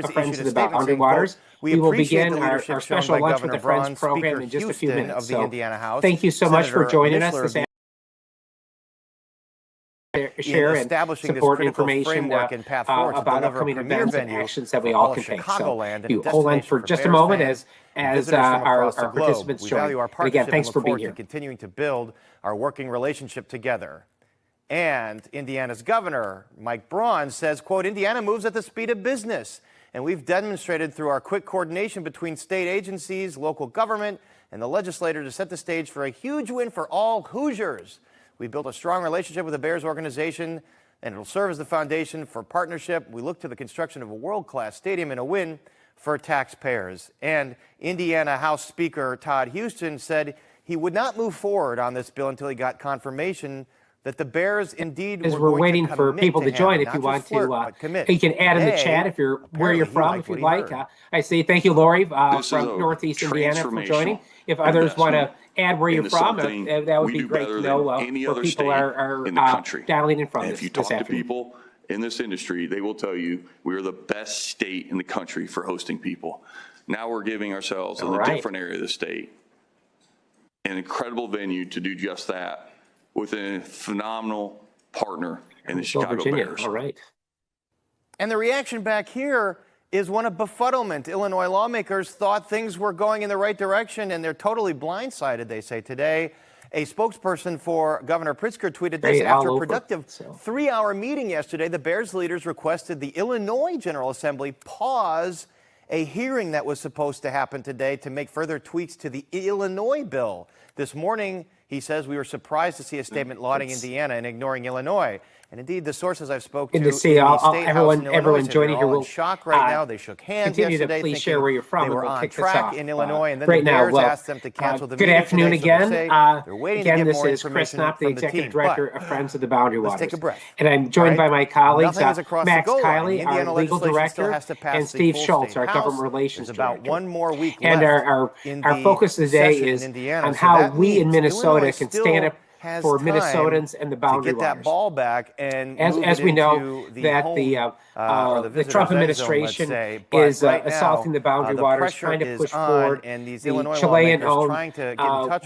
Friends of the Boundary Waters. We will begin our special Lunch with the Friends program in just a few minutes. So thank you so much for joining us this afternoon. Share and support information about upcoming events and actions that we all can take. So you hold on for just a moment as our participants join. And again, thanks for being here. Continuing to build our working relationship together. And Indiana's governor, Mike Braun, says, quote, Indiana moves at the speed of business. And we've demonstrated through our quick coordination between state agencies, local government, and the legislature to set the stage for a huge win for all Hoosiers. We built a strong relationship with the Bears organization, and it'll serve as the foundation for partnership. We look to the construction of a world-class stadium and a win for taxpayers. And Indiana House Speaker Todd Houston said he would not move forward on this bill until he got confirmation that the Bears indeed as we're waiting for people to join. If you want to, you can add in the chat if you're where you're from, if you'd like. I say thank you, Lori, from Northeast Indiana, for joining. If others want to add where you're from, that would be great to know where people are dialing in from. And if you talk to people in this industry, they will tell you we are the best state in the country for hosting people. Now we're giving ourselves in a different area of the state an incredible venue to do just that, with a phenomenal partner in the Chicago Bears. All right. And the reaction back here is one of befuddlement. Illinois lawmakers thought things were going in the right direction, and they're totally blindsided, they say today. A spokesperson for Governor Pritzker tweeted this after a productive 3-hour meeting yesterday. The Bears leaders requested the Illinois General Assembly pause a hearing that was supposed to happen today to make further tweaks to the Illinois bill. This morning, he says we were surprised to see a statement lauding Indiana and ignoring Illinois. And indeed, the sources I've spoken to see everyone joining here will shock right now. They shook hands yesterday. Please share where you're from. They were on track in Illinois, and then right the Bears now, asked them to cancel the meeting. Good afternoon again. They're waiting to get this more is Chris information Knopp, the from the Executive team. Director of Friends of the Boundary Waters. Let's take a breath. And I'm joined by my colleagues, Max Kiley, Indiana our Legal Director, and Steve Schultz, our Government Relations Director. About one more week and our focus today is on how we in Minnesota can stand up for Minnesotans and the Boundary Waters. To get that ball back and as we know that the Trump administration is assaulting the Boundary Waters, trying to push forward the Chilean-owned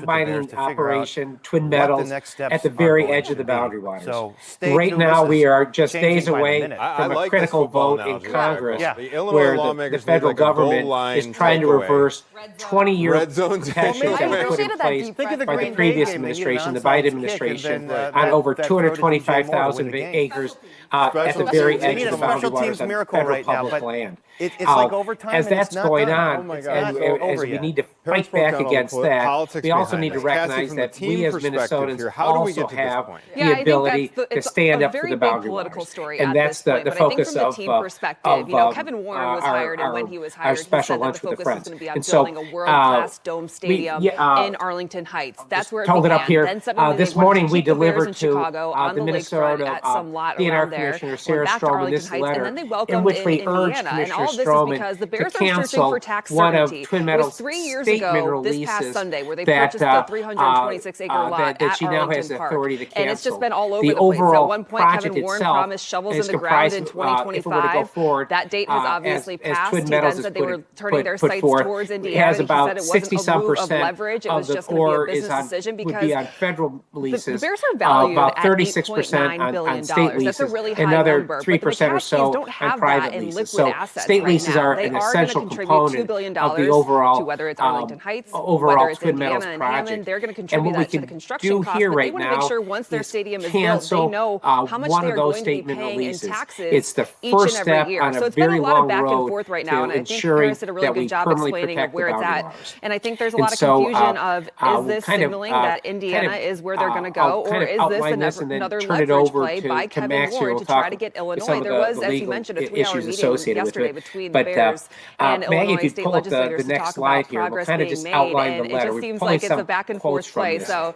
mining operation, Twin Metals, at the very edge of the Boundary Waters. So right now, we are just days away from a critical vote in Congress where the federal government is trying to reverse 20-year protections that were put in place by the previous administration, the Biden administration, on over 225,000 acres at the very edge of the Boundary Waters on federal public land. It's like overtime. As that's going on, and as we need to fight back against that, we also need to recognize that we as Minnesotans also have the ability to stand up for the Boundary Waters. And that's the focus of Kevin Warren was hired, and when he was hired, he special said that the lunch with the focus was Friends. going to be on building a world-class dome stadium in Arlington Heights. That's where it began. It up here. Then suddenly this morning we delivered to the Minnesota DNR Commissioner Sarah Stroman this letter in which we urged Commissioner Stroman to cancel one of Twin Metals' 3 years state ago, mineral this leases past Sunday, where they purchased a 326-acre lot that she at now Arlington has Park. authority to cancel. And it's just been all over the the place. overall At one point, Kevin Warren promised shovels in the ground in 2025. That date has obviously passed. He then said they were turning their sights towards Indiana. It has about he said it wasn't a move of leverage. It was just going to be a business decision because on federal leases. The Bears are valued about at $8.9 billion. on state leases. That's a really high another number. 3% or so don't have on private that in leases. liquid So assets state right leases now. are They an are essential going to contribute component $2 billion of the overall to whether it's Arlington Heights, overall whether it's Twin Indiana Metals and project. Hammond. They're going to And contribute what we that to the can construction do costs. here But right they want to make now sure once their is stadium is built, cancel they know how much one they of are those going to state be mineral paying in leases. taxes It's the each first and every step year. on So a it's been very a lot long of back and road forth right now, and I think ensuring Harris did a really that we good job firmly explaining protect where the it's Boundary at. Waters. And I think there's a And lot of so, confusion of, is this kind of, signaling that Indiana is where they're going to I'll go, kind or of is outline this and then another turn it leverage over play by Kevin Max here. Warren We'll to talk try to get some Illinois? of There was, the as you legal mentioned, a 3-hour issues meeting associated with yesterday it. between the But Bears and Maggie, Illinois if you state pull up legislators the to next talk slide about here, we'll progress kind of being just made, outline the and it letter. just We're seems pulling like it's a some back and quotes forth from play. this. So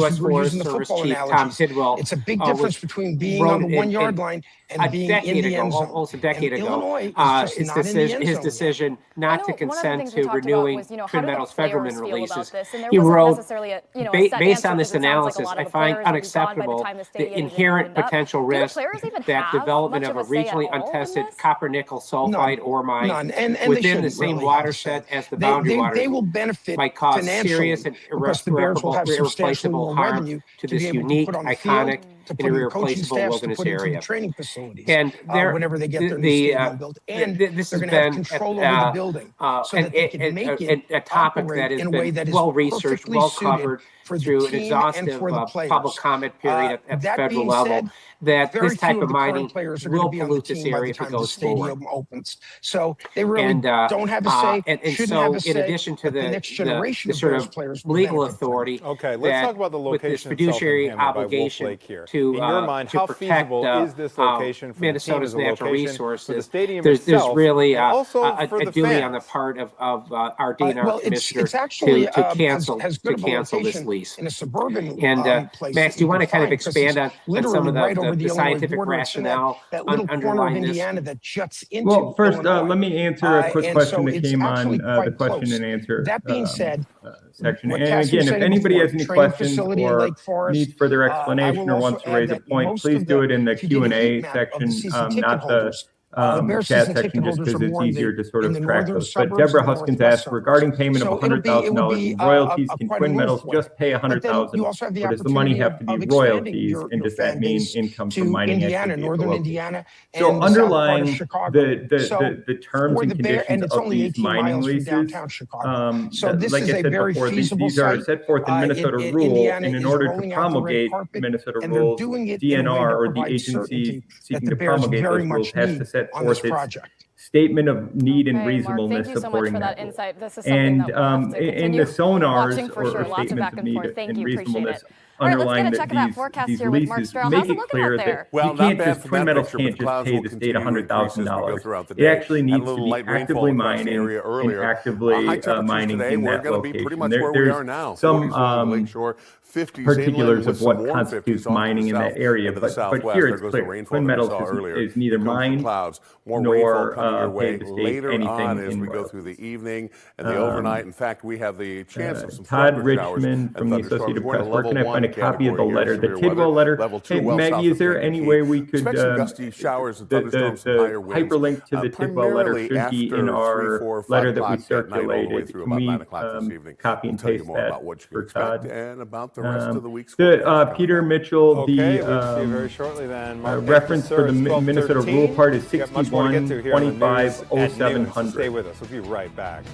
unless U.S. we were Forest using the Service football Chief Tom analogies. Tidwell It's a big difference between being on the 1 yard line and a being in decade the ago, end zone. almost a decade And ago, Illinois is just his not in the end his zone decision not to consent to about renewing was, how Twin do the Metals federal players feel releases. about this? And there He wasn't wrote, necessarily a set based on answer, this because it sounds like a analysis, lot I of the find players will be gone by the unacceptable time the the stadium is inherent opened up. potential Do the risk players even that have development much of a of a say at regionally all in untested this? copper-nickel sulfide ore mine None. And they within the shouldn't same really have a watershed say. as the boundary waters They will benefit might cause financially serious and because the Bears will have substantially irreplaceable more harm revenue to to be this able to unique, put on the field, iconic, to and put in the coaching irreplaceable staffs, to wilderness put into the area. training facilities And there, whenever they get their new the stadium built. And this they're has going to have been control over the building so that they can make it a topic that operate has in a way been that is well researched, perfectly well suited covered for the through an team and exhaustive for the public players. comment period at the That federal being level. said, That very this type few of of the current mining players are going to will be on the pollute this team by the area if it time the goes forward. stadium opens. So they really And don't have a say, and shouldn't so have a in say, addition to but the next generation the of sort Bears of players will legal benefit from it. authority, Okay, let's that talk about the with this location itself fiduciary in Hammond by Wolf obligation Lake here. to In your mind, how protect feasible is this location for Minnesota's the team as a natural location, resources. for the stadium There's itself, really and also for a the duty fans? on the part of our DNR Well, commissioner it's actually to cancel has good of a this location lease. in a suburban And place. Max, that do you want can to kind of find, 'cause expand it's on some literally of right over the the Illinois scientific border. It's in rationale that little corner of underlying this? Indiana that juts into Well, first, Illinois. let me answer a quick And question so that it's came on actually the quite question close. and answer That being said, section. what And Cassie again, was if saying anybody before, has any training questions facility in or Lake Forest, needs further I explanation will or also wants to add raise a that point, most please of do it in the if you did a Q&A heat map of section, the season ticket not the holders, the Bears chat season section, ticket just holders because are it's more easier to sort in of the track northern those. But suburbs Deborah and the Huskins northwest asked, suburbs. regarding payment So of it would $100,000 be in royalties, can quite a Twin move Metals for them. just pay But then $100,000, you also have the or does the money opportunity have to be of expanding royalties? your And does that fan mean base income from to mining Indiana, activity at the northern location? Indiana, So and the south part of underlying Chicago. the terms for and the Bear, conditions and it's of only these 18 mining miles from leases, downtown Chicago. So this like is I a said very before, feasible these are site. set forth in Minnesota rule, Indiana and in is order to rolling out the red promulgate carpet, Minnesota and they're rules, doing it in a way DNR, to or the provide agency certainty that seeking the to Bears promulgate very those rules, much has need to set on this forth its project. statement of need and Okay, Mark, reasonableness thank you so much supporting for that that rule. insight. This is something that we'll have to in continue the sonars watching for or sure. Lots of statements back of and need forth. Thank and you. Appreciate reasonableness it. All right, let's underlying get a check of that forecast these here with Mark leases, Stroh. make How's it it looking clear out that there? Well, you not can't bad just, from Twin that Metals picture, but can't the just clouds pay will the state continue to increase as we go $100,000. throughout the It day. actually Had a needs to little be light rainfall actively across the mining area earlier. and actively High temperatures mining today, in we're that going to be pretty location. much where we There's are now. 40s some along the lakeshore, 50s particulars inland with of some what warm constitutes 50s off to mining the in south that area, and to the but southwest. here There it's goes the clear. rainfall Twin that we Metals saw earlier. is neither Here comes the mined clouds. More nor rainfall coming your way paid the state later anything on as in we go royalties. through the evening and the overnight. In fact, we have the chance of some Todd scattered showers Richmond and from the thunderstorms. Associated We're in a Press. Where can I level find a 1 copy of the category letter, here, the severe Tidwell weather. letter? Level 2, Hey, well south Maggie, is of there Kankakee. any way we could Expect some gusty showers and thunderstorms, some higher winds. hyperlink to the Tidwell letter Primarily should be in after 3, our 4, 5 letter that we o'clock at night, all the way circulated. through Can about we 9 o'clock this evening. copy We'll and tell you paste more that about what you can for expect Todd? and about the rest of the week's forecast coming Peter up. Mitchell, Okay, the we'll see you very shortly then. Mark, reference for the Minnesota rule part is Got much more to get to here on the news at 61-25-0700. noon, so stay with us. We'll be right back.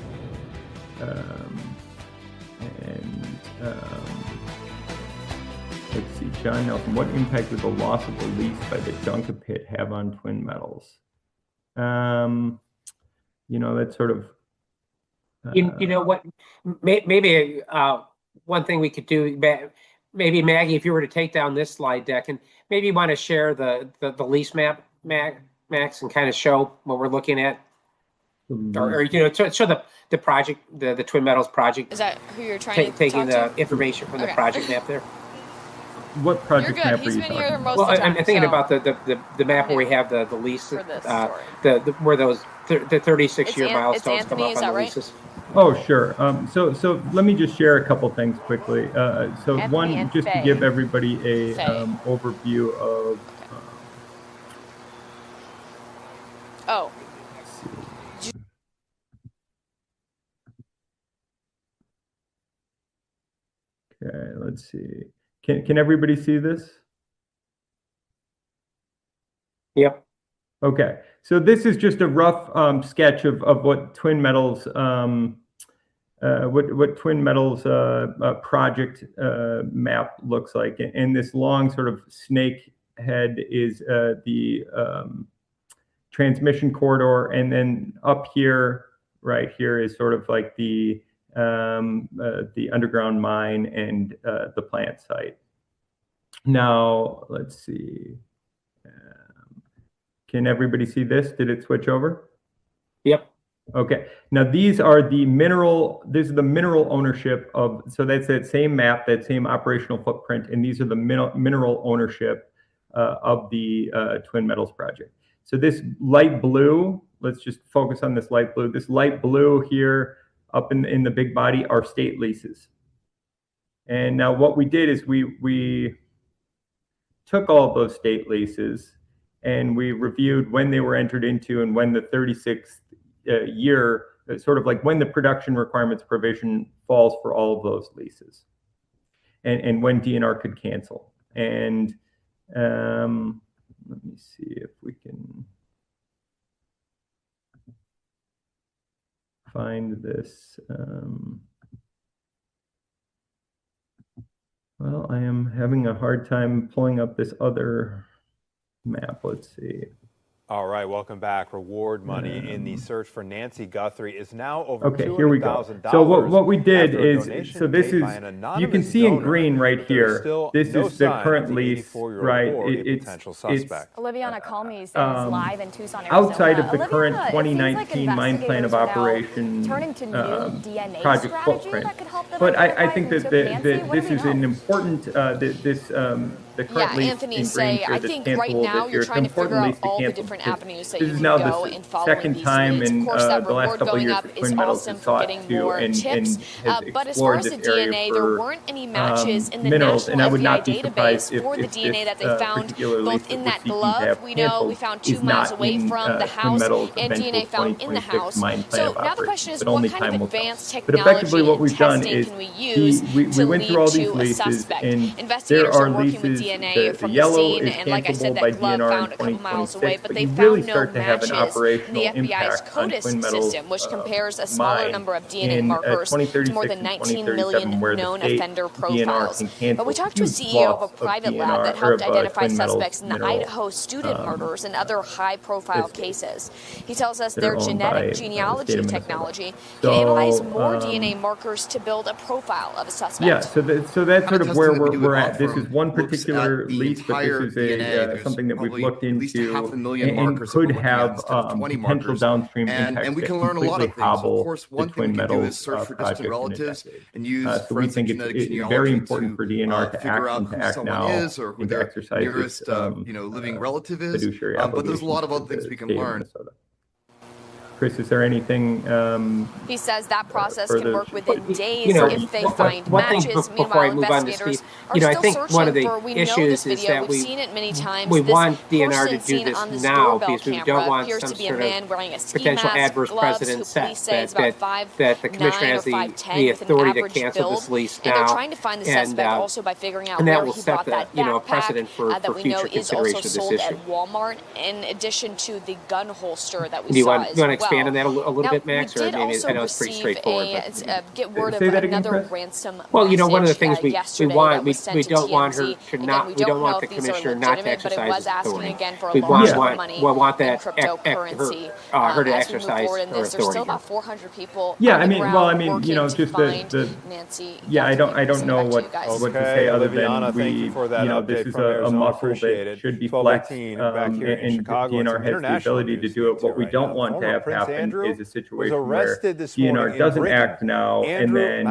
Let's see, John Nelson, what impact would the loss of the lease by the Junker pit have on Twin Metals? That's sort of. You know what? Maybe one thing we could do, maybe Maggie, if you were to take down this slide deck and maybe want to share the lease map, Max, and kind of show what we're looking at, or show the project, the Twin Metals project. Is that who you're trying to taking talk the information from the project map there? What project map are He's you been talking here about? most of the time. I'm thinking so about the map where we have the lease, For this story. where those the 36-year It's milestones come Anthony, up is on that the right? leases. Oh, sure. So let me just share a couple things quickly. So Anthony one, and just to Faye. give everybody a Faye. overview of. Oh, Okay, let's see. Can everybody see this? Yep. Okay, so this is just a rough sketch of what Twin Metals what Twin Metals project map looks like. And this long sort of snake head is the transmission corridor, and then up here, right here, is sort of like the underground mine and the plant site. Now, let's see. Can everybody see this? Did it switch over? Yep. Okay. Now these are the mineral. This is the mineral ownership of. So that's that same map, that same operational footprint, and these are the mineral ownership of the Twin Metals project. So this light blue, let's just focus on this light blue. This light blue here up in the big body are state leases. And now what we did is we took all of those state leases and we reviewed when they were entered into and when the 36th year, sort of like when the production requirements provision falls for all of those leases, and when DNR could cancel. And let me see if we can find this. Well, I am having a hard time pulling up this other map. Let's see. All right, welcome back. Reward money in the search for Nancy Guthrie is now over okay, here we go. So what we did is, so this is, you can see in green right here, this is the current lease, right? It's Oliviana Calmy says live in Tucson, Arizona. Outside of the current 2019 mine plan of operation project footprint. But I think that this is an important, the current lease Anthony, in green here I that's think right cancelable now this year. you're trying to figure out all the cancel. different avenues that This you is can now go the in following second these time leads. in Of course, that the last reward couple of going years up that is Twin Metals awesome has for sought getting to more and tips. has But as far explored as the this area DNA, for there weren't any matches in the minerals, and I national would not FBI be surprised database for the if DNA this, that they found particular lease both that in we're that seeking to glove. have We know we canceled found 2 is miles not away in, from the Twin house Metals and eventual DNA found in the 2026 house. mine plan So of now the operation, question is, but what only kind time of will tell. advanced But effectively technology what and we've done testing is can we use we to went through all lead these to a leases, suspect? and there Investigators are are working with leases, DNA the from the yellow scene, is and like I said, cancelable by that glove DNR found in a couple miles 2026, away, but they you really found no start to have an matches in the operational FBI's impact on CODIS Twin Metals system, which compares a smaller mine number of DNA in markers to 2036 more than and 19 2037, million where the known state offender DNR profiles. can cancel But we talked to a huge CEO of a swaths private DNR, lab that or helped of, identify Twin Metals suspects in the mineral, Idaho student murders and other high-profile cases. He tells us that their are owned genetic by, the genealogy state of Minnesota. technology So, can analyze more DNA markers to build a profile of a suspect. Yeah, so that's sort of where we're at. This is one particular lease, but this is something that we've looked into and could have potential downstream impacts and we that can learn a lot completely of things. Of hobble course, the one thing Twin we can do Metals is search for project distant in a relatives decade. and use So we think it's very genealogy important for DNR to figure out act who and to act someone now is or who and to their exercise nearest its living relative is. fiduciary But there's a lot of obligations other to things the we can state of learn. Minnesota. Chris, is there anything? He says that process can work within days you know, if they find one thing matches. before I Meanwhile, move on to investigators Steve, are you know, I still think searching one of the for, we know issues this is video, that we've seen it many times. we this want DNR person to do seen this on this now doorbell because we camera don't want appears some to be a sort man of wearing a ski potential mask, adverse gloves, precedent who set police say is about 5'9" that the commissioner has or 5'10" the with an authority to average cancel build. this lease And they're now, trying to find the and, suspect also by figuring out and that where will he set bought the, that you know, backpack precedent for that we know future is also consideration of this sold issue. at Walmart, in addition to the gun holster that we Do you saw want as to expand well. on that a little Now, bit, Max? we Or did maybe also I know it's pretty receive straightforward. get word of Say that again, another Chris? ransom Well, you know, one of the message, things we yesterday want, that was sent we to don't want her TMZ. to Again, not, we we don't don't know want the if these are commissioner not to legitimate, but it exercise was his asking authority. again for a We large want, sum of money we want in that cryptocurrency. her to As we move exercise forward in her this, there's still authority. about 400 people Yeah, on the I mean, ground well, I mean, working you know, to just find the Nancy yeah, I Guthrie. don't know Back to what you guys. to say other Oliviana, than thank you for that you know, update this is from a Arizona. muscle Appreciate that it. should be flexed, 12:18 back here in and Chicago. DNR has the ability to do it. What we don't want to have happen is a situation where DNR doesn't act now, and then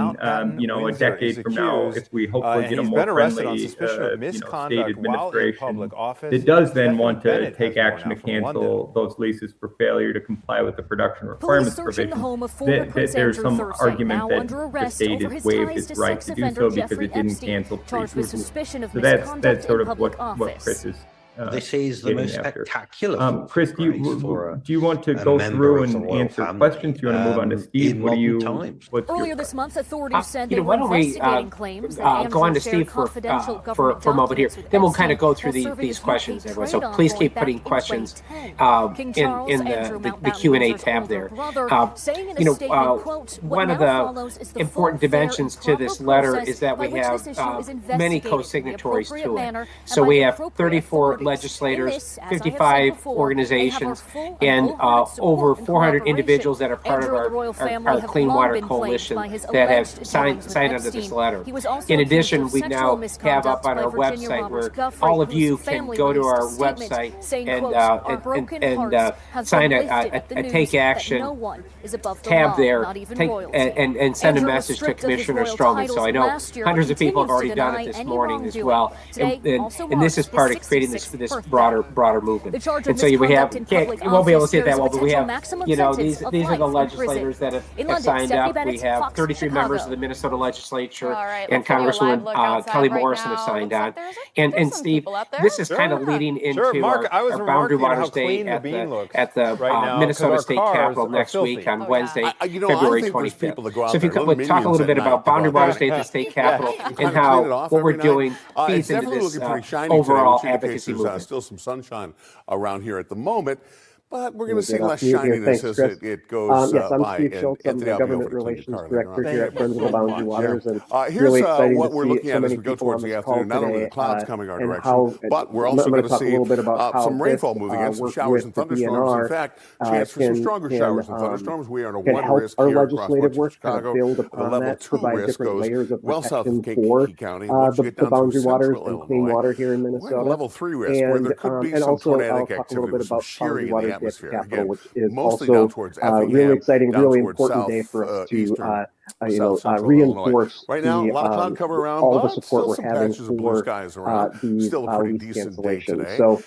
you know, a decade from now, if we hopefully get a more friendly you know, state administration that does then want to take action to cancel those leases for failure to comply with the production requirements provision, that there's some argument that the state has waived its right to do so because it didn't cancel pre-approval. So that's sort of what Chris is this is the most spectacular. Chris, do you want to go through and answer questions? Do you want to move on to Steve? What do you? Earlier this month, authorities said they why were don't we investigating claims that go on to Andrews shared Steve for confidential a government moment here. documents with Then we'll kind of Epstein go through while serving these as questions, UK everyone. So trade please envoy keep back putting in questions 2010. King Charles, in Andrew the Mountbatten Q&A Windsor tab told there. her brother, saying in a You know, statement, quote, one of the important dimensions to this letter is that we have many co-signatories to it. So we have 34 legislators, 55 organizations, and over 400 individuals that are part of our Clean Water Coalition that have signed under this letter. In addition, we now have up on our website where all of you can go to our website and sign a take action tab there and send a message to Commissioner Stroman. So I know hundreds of people have already done it this morning as well. And this is part of creating this to this broader movement. And so we have, you won't be able to see it that well, but we have, these are the legislators that have signed up. We have 33 members of the Minnesota legislature and Congresswoman Kelly Morrison have signed on. And Steve, this is kind of leading into Mark, our Boundary Waters Day at the Minnesota State Capitol next week on Wednesday, February 25th. So if you could talk a little bit about Boundary Waters Day at the State Capitol and how what we're doing feeds into this overall advocacy movement. Still some sunshine around here at the moment, but we're going to see less shininess as it goes yes, I'm by. Steve Schultz. I'm the Government Relations Director here at Friends of the Boundary Waters. And here's really exciting what to we're see looking so at as many we go people towards on the this call afternoon. Not only today, the clouds coming our and direction, but we're also going to see some rainfall moving in, some showers and thunderstorms. In fact, chance for some stronger showers and thunderstorms. We are in a one risk here across western Chicago. The level 2 risk goes well south of Kankakee County. Once you get down to boundary waters central and clean water here in Illinois, Minnesota. we're in level 3 risk, where there could be some tornadic activity with some shearing in the atmosphere. Again, mostly down towards Effingham, really exciting, down really towards important south, day for us to central reinforce right now, a lot of cloud cover around, all the but support still we're some having patches of blue for skies around. Still a pretty decent day today. So,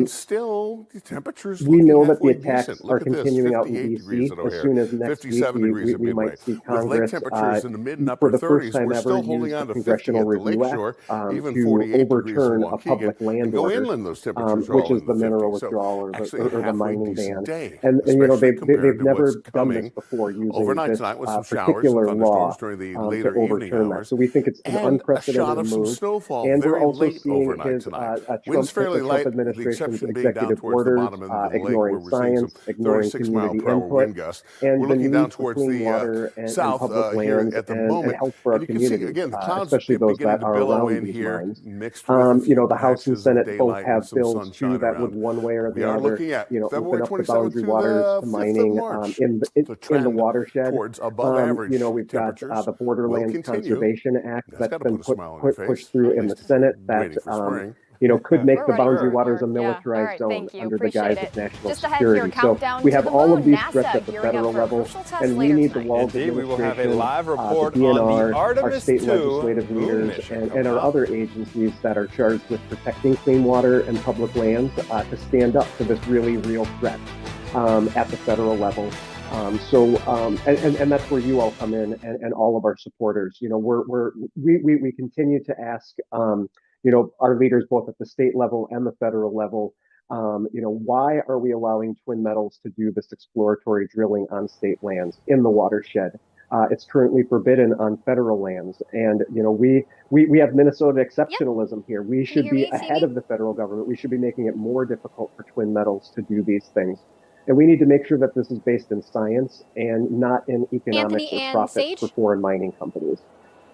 still the temperatures we know that the halfway attacks decent. are Look at this, continuing out in 58 DC. degrees at As O'Hare, soon as next 57 week, degrees at we Midway. might see With lake Congress temperatures in the mid and for upper the first 30s, time we're ever still use holding the on to 50 Congressional at the Review lakeshore, Act even to 48 overturn degrees in a public Waukegan. land Go order, inland, those temperatures are which all is in the mineral 50s. So withdrawal or actually, the mining ban. day, And especially compared they've to never what's done this coming before using overnight this tonight with some showers and particular law thunderstorms during the to later evening overturn that. hours. So we think it's an And a shot unprecedented of some move. snowfall And we're very also late seeing overnight his tonight. the Winds fairly Trump light, the administration's exception being down executive towards the orders, bottom end of the lake, where ignoring we're seeing some science, ignoring 36 community mile per hour input, wind gusts. and We're the looking need down for towards clean the water and south public here lands at the and moment. health for our And you can see, communities, again, the clouds especially those beginning that to are billow around in these here, mines. mixed with The House and patches of Senate both daylight and have some bills sunshine too that around. would one way or We the are other, looking at open February up the 27th boundary to waters the to 5th mining of March. in the watershed. Towards above average We've got temperatures the Borderlands will continue. Conservation Act That's that's got to been put a smile on your face, pushed through at in the least if you're Senate that waiting for spring. could make the ready boundary for it, waters a Mark. Yeah. militarized All right, zone thank you. under the Appreciate guise it. of national Just ahead here, security. So countdown we to have the all moon. of these NASA threats at the gearing up federal for a level, crucial test and we later need the tonight. walls Indeed, we will have a administration, live the report DNR, on the our Artemis state 2 legislative moon leaders, mission and coming our up. other agencies that are charged with protecting clean water and public lands to stand up to this really real threat at the federal level. And that's where you all come in, and all of our supporters. We continue to ask, our leaders both at the state level and the federal level, why are we allowing Twin Metals to do this exploratory drilling on state lands in the watershed? It's currently forbidden on federal lands, and we have Minnesota exceptionalism here. We should be ahead of the federal government. We should be making it more difficult for Twin Metals to do these things. And we need to make sure that this is based in science and not in economics or profits for foreign mining companies.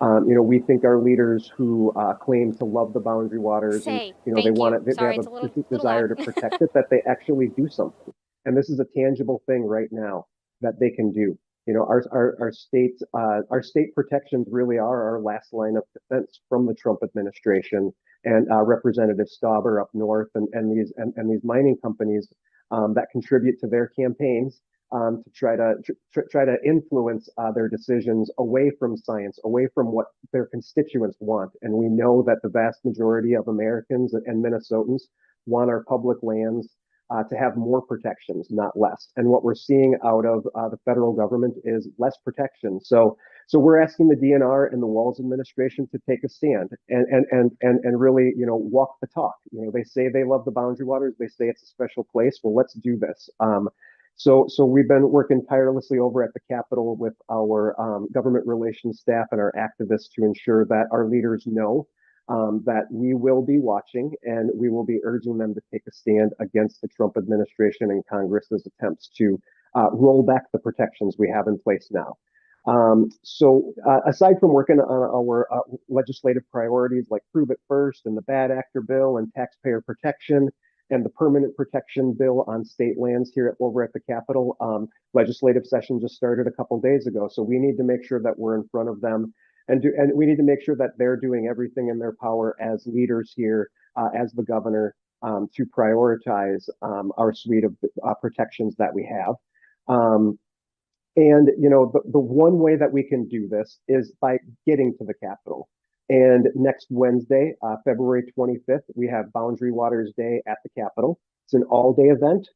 We think our leaders who claim to love the boundary waters and they want it, they have a desire to protect it, that they actually do something. And this is a tangible thing right now that they can do. Our state protections really are our last line of defense from the Trump administration and Representative Stauber up north and these mining companies that contribute to their campaigns to try to influence their decisions away from science, away from what their constituents want. And we know that the vast majority of Americans and Minnesotans want our public lands to have more protections, not less. And what we're seeing out of the federal government is less protection. So we're asking the DNR and the Walz administration to take a stand and really, walk the talk. They say they love the boundary waters. They say it's a special place. Well, let's do this. So we've been working tirelessly over at the Capitol with our government relations staff and our activists to ensure that our leaders know that we will be watching and we will be urging them to take a stand against the Trump administration and Congress's attempts to roll back the protections we have in place now. Aside from working on our legislative priorities like Prove It First and the Bad Actor Bill and taxpayer protection and the permanent protection bill on state lands over at the Capitol, legislative session just started a couple days ago. So we need to make sure that we're in front of them and we need to make sure that they're doing everything in their power as leaders here, as the governor, to prioritize our suite of protections that we have. The one way that we can do this is by getting to the Capitol. And next Wednesday, February 25th, we have Boundary Waters Day at the Capitol. It's an all-day event.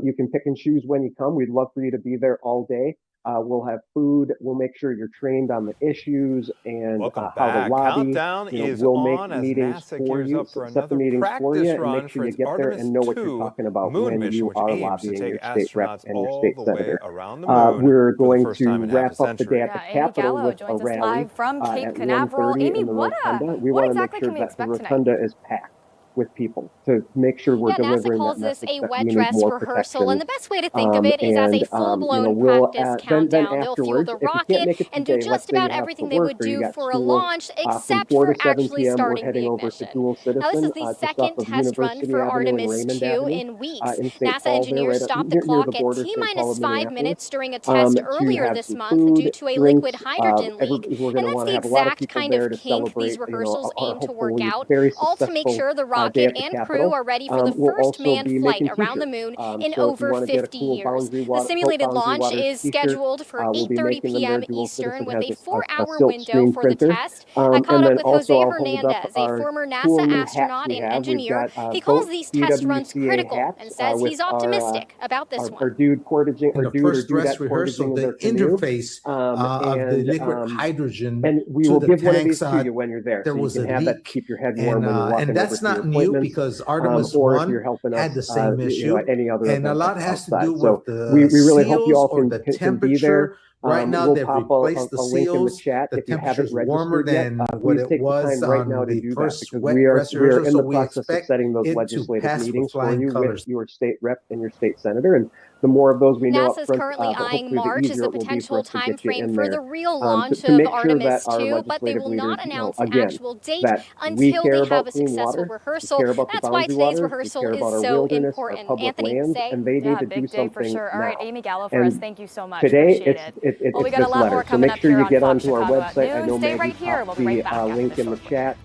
You can pick and choose when you come. We'd love for you to be there all day. We'll have food. We'll make sure you're trained on the issues and how to lobby. Countdown is we'll on make as meetings NASA for gears you, up for set the another meetings for you, practice and run make sure for you its get there Artemis and know what you're 2 talking about moon when mission, you which are aims to lobbying take your state rep astronauts and your all state the way senator. around the moon We're for the going first to time in half a wrap up the day century. at the Amy Capitol Gallo with a joins us rally live from Cape at Canaveral. 1:30 Amy, in the what Rotunda. We what want to make exactly sure can we that the expect tonight? Rotunda is packed with people to make sure we're Yeah, NASA delivering calls that this message a that wet we need dress more rehearsal, and protection. the best way to think of it is as a full-blown We'll, practice then countdown. They'll fuel afterwards, the if you can't rocket make it and do today, let's just say about you have everything to they work would or you do got for a school, launch, from except 4 for to 7 actually p.m. we're starting heading the over to ignition. Dual Now, this Citizen, is the just second off of test run University for Avenue and Artemis Raymond 2 Avenue in weeks. in St. NASA Paul there, engineers right stopped the near clock the at border, St. Paul T-minus of 5 Minneapolis, minutes during a test to earlier have this some month food, due to a drinks. liquid hydrogen leak. We're And going to that's want the to have a lot of exact people kind there of to kink these celebrate, rehearsals aim to work hopefully out, very all to make successful sure the day rocket at the and Capitol. crew are ready for the We'll first also manned be flight making around the t-shirts. moon in So if you over want to get a 50 cool years. The Boundary simulated launch Waters is t-shirt, scheduled for we'll be 8:30 making them there. p.m. Dual Eastern Citizen with has a a 4-hour silk window screen for the printer. test. I caught And up then with also Jose I'll hold up Hernandez, a our former cool NASA new hats astronaut we and have. We've engineer. got He calls both these test runs BWCA critical hats and says with he's optimistic about this our one. dude portaging, In our the dude or first dress dudette rehearsal, portaging of the their canoe. interface of the liquid hydrogen And we to will the give one of these tanks, to you when you're there, there so you was can a have that to leak. keep your head warm when you're walking And over that's to your not new appointments, because Artemis or if 1 you're helping us had the same issue. at any other And a event lot that's has to outside. do So with the we really hope you seals all or can the be there. temperature. Right now, We'll they've pop replaced the a link in the seals. chat The if you temperature's haven't warmer registered yet. than what Please it take the was time right now on to the do that, first because wet we are dress rehearsal. in the So we process of expect setting those it to legislative pass with meetings for flying you colors. with your state rep and your state senator. And the more of those we know up NASA's front, currently but eyeing hopefully the March as easier the it will be for potential us to time get you frame in for there the real to launch make of sure that Artemis our 2, but they legislative will leaders not announce an again, actual date that we until care they have about a clean successful water, we rehearsal. care about the That's why boundary today's waters, we rehearsal care is about our so wilderness, our important. public Anthony, lands, say? and they need to do Big day for something sure. All right, now. Amy Gallo for us. Thank you so much. Today, Appreciate it. Well, we it's got a this lot more letter. So coming make up sure here you on get Fox onto our Chicago website. I News. know Stay Maggie right here. We'll popped be right the back after link this in the short chat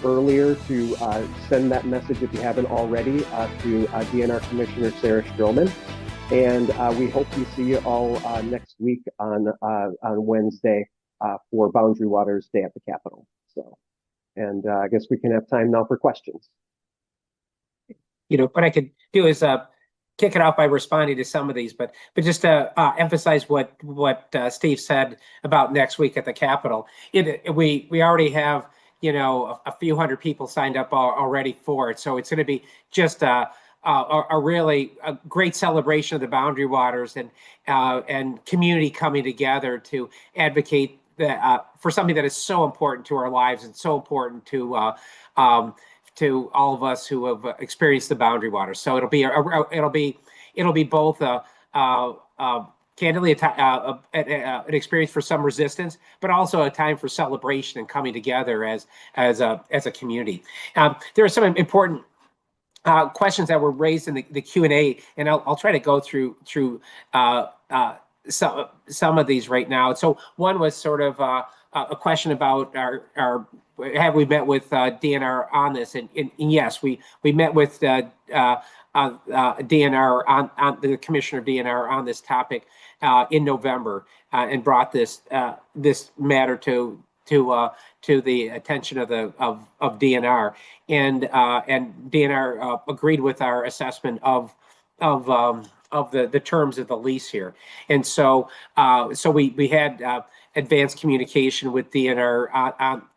earlier to send that message, if you haven't already, to DNR Commissioner Sarah Stroman. And we hope to see you all next week on Wednesday for Boundary Waters Day at the Capitol. So, and I guess we can have time now for questions. What I could do is kick it off by responding to some of these, but just to emphasize what Steve said about next week at the Capitol. We already have a few hundred people signed up already for it, so it's going to be just a really great celebration of the Boundary Waters and community coming together to advocate for something that is so important to our lives and so important to all of us who have experienced the Boundary Waters. So it'll be both candidly an experience for some resistance, but also a time for celebration and coming together as a community. There are some important questions that were raised in the Q&A, and I'll try to go through some of these right now. So one was sort of a question about our have we met with DNR on this? And yes, we met with DNR on the Commissioner of DNR on this topic in November and brought this matter to the attention of DNR, and DNR agreed with our assessment of the terms of the lease here, and so we had advanced communication with DNR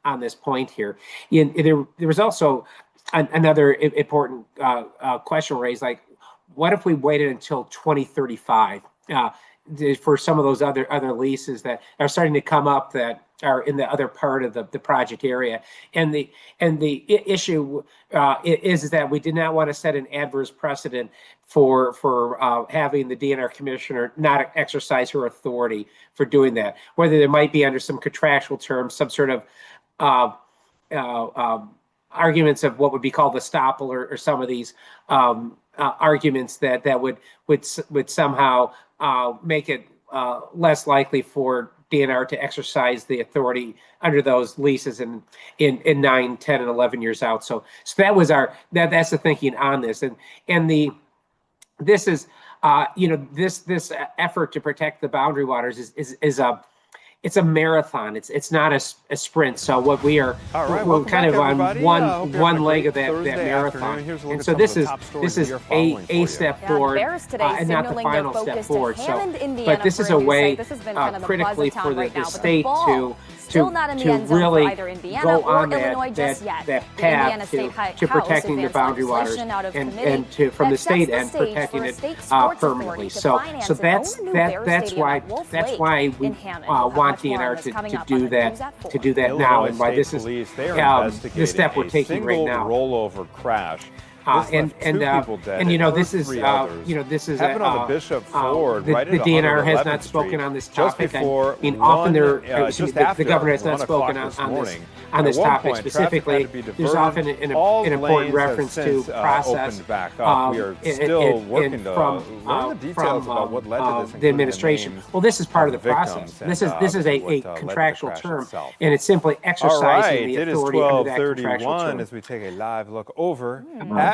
on this point here. There was also another important question raised, like, what if we waited until 2035 for some of those other leases that are starting to come up that are in the other part of the project area? And the issue is that we did not want to set an adverse precedent for having the DNR commissioner not exercise her authority for doing that, whether there might be under some contractual terms, some sort of arguments of what would be called estoppel or some of these arguments that would somehow make it less likely for DNR to exercise the authority under those leases in 9, 10, and 11 years out. So that was that's the thinking on this, and this is this effort to protect the boundary waters is it's a marathon. It's not a sprint. So what we are, we're kind of on one leg of that marathon. And so this is a step forward and not the final step forward. So, but this is a way critically for the state to really go on that path to protecting the boundary waters and to from the state end protecting it permanently. So that's why we want DNR to do that now, and why this is the step we're taking right now. Rollover crash. And this is this is happened on the Bishop Ford. The DNR has not spoken on this topic. Often the governor has not spoken on this topic specifically. There's often an important reference to process. We are still working to learn the details about what led to this, the administration. Well, this is part of the process. This is a contractual term, and it's simply exercising the authority under that contractual term. As we take a live look over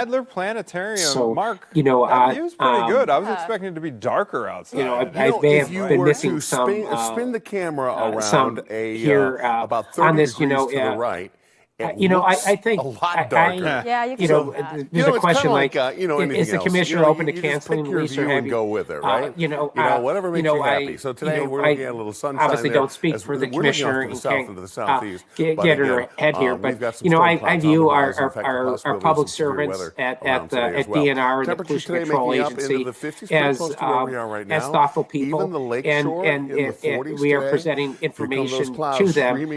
Adler Planetarium. So, Mark, that view's pretty good. I was expecting it to be darker outside. I may have been missing some. Spin the camera around about 30 on this, degrees to the right. I think a lot darker. There's a question like, is the commissioner open to canceling the lease or having go with it, right? Whatever makes you happy. So today we're looking at a little sunshine. Obviously, don't speak for the commissioner and can't get her head here, but I view our public servants at DNR, the Pollution Control Agency, as thoughtful people, and we are presenting information to them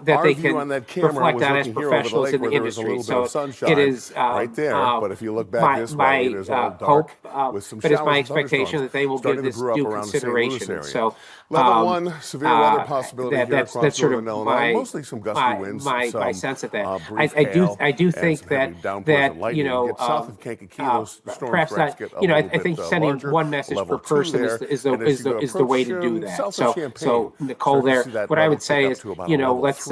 that they can reflect on as professionals in the industry. So it is right there. But if you look back this way, it is all dark with some showers. But it's my expectation that they will give this due consideration. So level 1, severe weather possibility here across that's sort of Illinois. Mostly some gusty winds. My sense of that. I do think that south of Kankakee, perhaps not. I think sending one message per person is the way to do that. So Nicole, what I would say is let's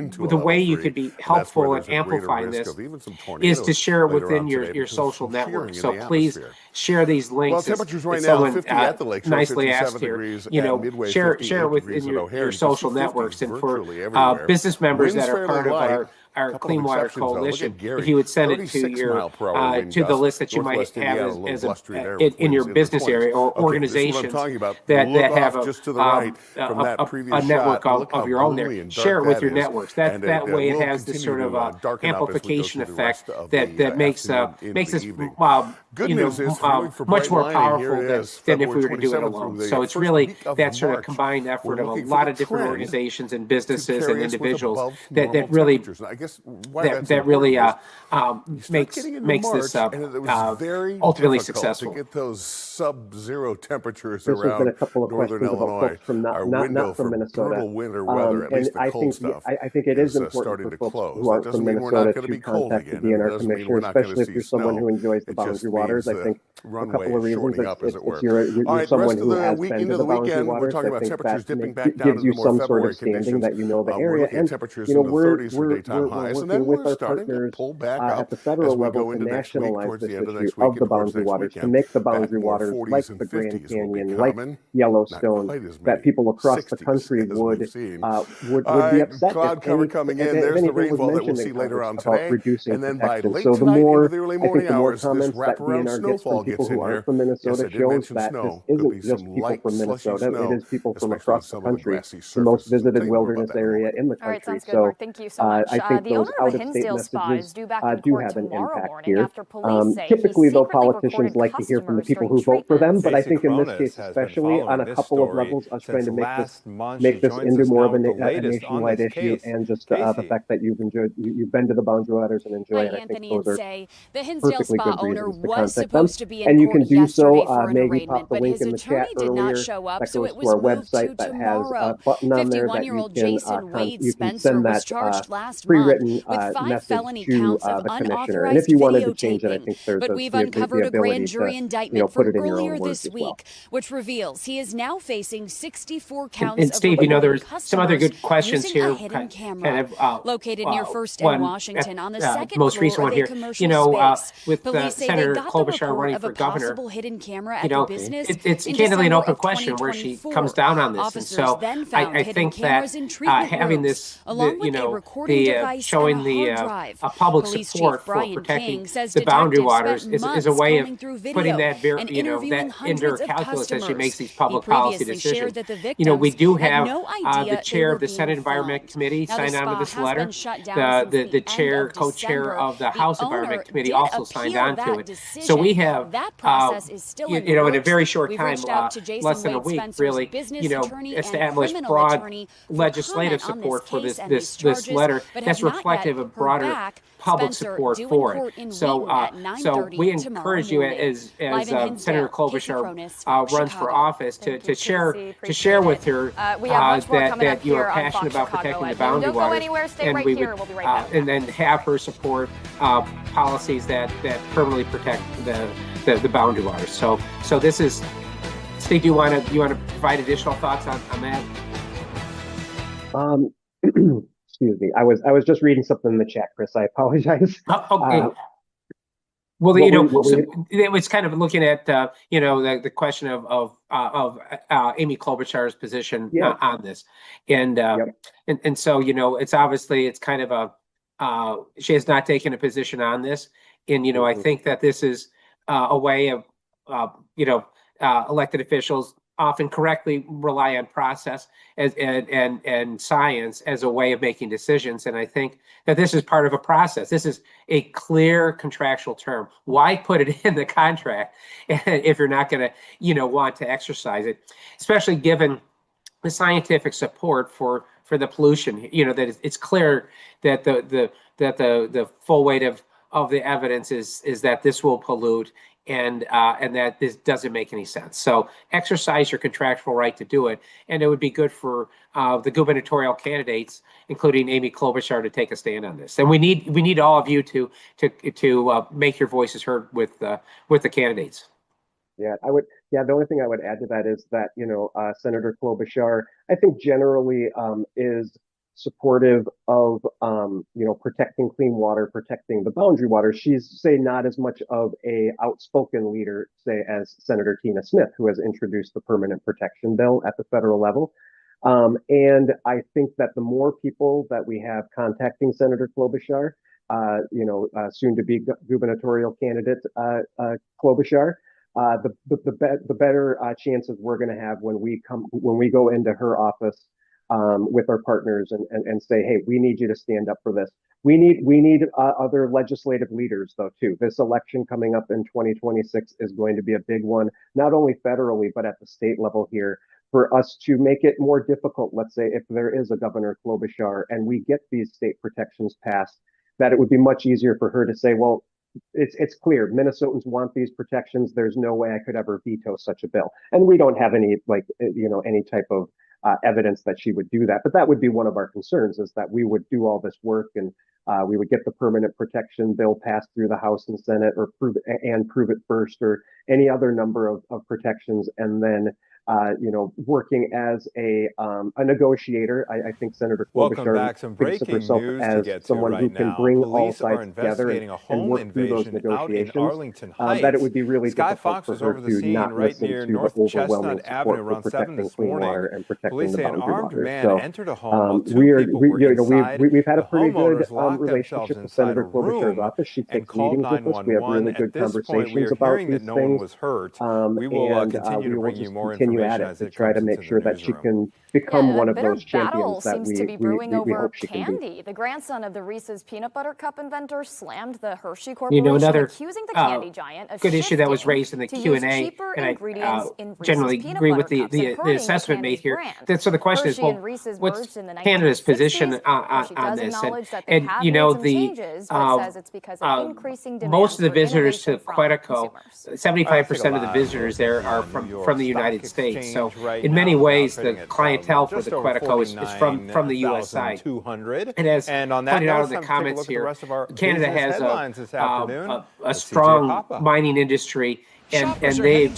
the way you could be helpful in amplifying this is to share it within your social network. So please share these links. Well, temperatures right now 50 at the lake, nicely asked here. Share it within your social networks, and for business members that are part of our Clean Water Coalition, if you would send it to the list that you might have in your business area or organizations that have a network of your own there. Share it with your networks. That way it has this sort of amplification effect that makes this much more powerful than if we were to do it alone. So it's really that sort of combined effort of a lot of different organizations and businesses and individuals that really makes this ultimately successful. Get those sub-zero temperatures around northern a couple of Illinois. From not from Minnesota. Winter weather, at least the cold stuff. I think it is important for folks who aren't from Minnesota to contact the DNR commissioner, especially if you're someone who enjoys the boundary waters. I think a couple of reasons. If you're someone who has been to the boundary waters, I think that gives you some sort of standing that you know the area. And we're working with our partners at the federal level to nationalize this issue of the boundary waters, to make the boundary waters like the Grand Canyon, like Yellowstone, that people across the country would be upset cloud cover coming in. There's the rainfall that we'll see later on today. And then by late tonight into the early morning hours, this wraparound snowfall gets in here. From Minnesota shows that this isn't just people from Minnesota, it is people from across the country, the most visited wilderness area in the country. So thank you so much. I think those out-of-state messages do have an impact here. Typically, though, politicians like to hear from the people who vote for them, but I think in this case especially, on a couple of levels, us trying to make this into more of a nationwide issue, and just the fact that you've been to the boundary waters and enjoy it. I think those are perfectly good reasons to contact them. And you can do so. Maggie popped the link in the chat earlier. That goes to our website that has a button on there that you can send that pre-written message to the commissioner. And if you wanted to change it, I think there's the ability to put it in your own words as well. Which reveals he is now facing 64 counts and Steve, there's some other good questions here. Located near First and Washington on the second most recent one here. With Senator Klobuchar running for governor, possible hidden camera at you know, the business. it's In candidly an December open of question where she 2024, comes down on this. And officers so then found I hidden think that cameras in treatment having rooms, this, along with you know, a recording device showing and a hard the drive. public Police support Chief for Brian protecting King says the boundary detectives waters spent is a months way of combing through putting video that, and you know, interviewing that into hundreds of calculus as she customers. makes these He public policy previously decisions. shared that the victims You know, we do had have no idea the chair they of the were Senate being Environment filmed. Committee Now, signed the on to spa this has letter. been shut down since The chair, end of co-chair December. of the The House owner Environment Committee did also signed appeal on to that it. decision. So we have, that process is still in the you know, in a works. very short We've time, reached out to Jason less than a Wade week, Spencer's really, business you know, attorney and established criminal broad attorney for legislative comment on support for case this and these this charges, letter but that's have not reflective yet of heard broader back. public Spencer support due in for court it. in So, Wheaton at so 9:30 we tomorrow encourage you morning. as Live in Senator Hinsdale, Casey Klobuchar Cronus from runs for Chicago. office to share with her We have much more coming up that you here are on passionate Fox about Chicago protecting the at noon. boundary Don't go waters. anywhere. Stay And right we here. would, We'll be right back. and then have her support policies that permanently protect the boundary waters. So this is, Steve, do you want to provide additional thoughts on that? Excuse me. I was just reading something in the chat, Chris. I apologize. Okay. Well, you know, it was kind of looking at you know, the question of Amy Klobuchar's position on this, and so, you know, it's obviously it's kind of a she has not taken a position on this, and you know, I think that this is a way of you know, elected officials often correctly rely on process and science as a way of making decisions. And I think that this is part of a process. This is a clear contractual term. Why put it in the contract if you're not going to, you know, want to exercise it, especially given the scientific support for the pollution? You know, that it's clear that the full weight of the evidence is that this will pollute, and that this doesn't make any sense. So exercise your contractual right to do it, and it would be good for the gubernatorial candidates, including Amy Klobuchar, to take a stand on this. And we need all of you to make your voices heard with the candidates. Yeah, the only thing I would add to that is that, you know, Senator Klobuchar, I think generally is supportive of, you know, protecting clean water, protecting the boundary water. She's, say, not as much of a outspoken leader, say, as Senator Tina Smith, who has introduced the permanent protection bill at the federal level. And I think that the more people that we have contacting Senator Klobuchar, you know, soon to be gubernatorial candidate Klobuchar, the better chances we're going to have when we go into her office with our partners and say, hey, we need you to stand up for this. We need other legislative leaders, though, too. This election coming up in 2026 is going to be a big one, not only federally, but at the state level here, for us to make it more difficult. Let's say if there is a Governor Klobuchar and we get these state protections passed, that it would be much easier for her to say, well, it's clear Minnesotans want these protections. There's no way I could ever veto such a bill. And we don't have any, like, you know, any type of evidence that she would do that. But that would be one of our concerns, is that we would do all this work and we would get the permanent protection bill passed through the House and Senate, or prove it first, or any other number of protections, and then you know, working as a negotiator. I think Senator Klobuchar thinks of herself as someone who can bring all sides together and work through those negotiations. That it would be really difficult for her to not listen to the overwhelming support for protecting clean water and protecting the boundary water. So we've had a pretty good relationship with Senator Klobuchar's office. She takes meetings with us. We have really good conversations about these things. And we will just continue at it to try to make sure that she can become one of those champions that we hope she can be. The grandson of the Reese's peanut butter cup inventor slammed the Hershey You know, Corporation, another accusing the candy giant of good issue that was raised in the Q&A, and I generally agree with the assessment made here. So the question is, well, what's Canada's position on this? And you know, most of the visitors to Quetico, 75% of the visitors there are from the United States. So in many ways, the clientele for the Quetico is from the U.S. side. And as pointed out in the comments here, Canada has a strong mining industry, they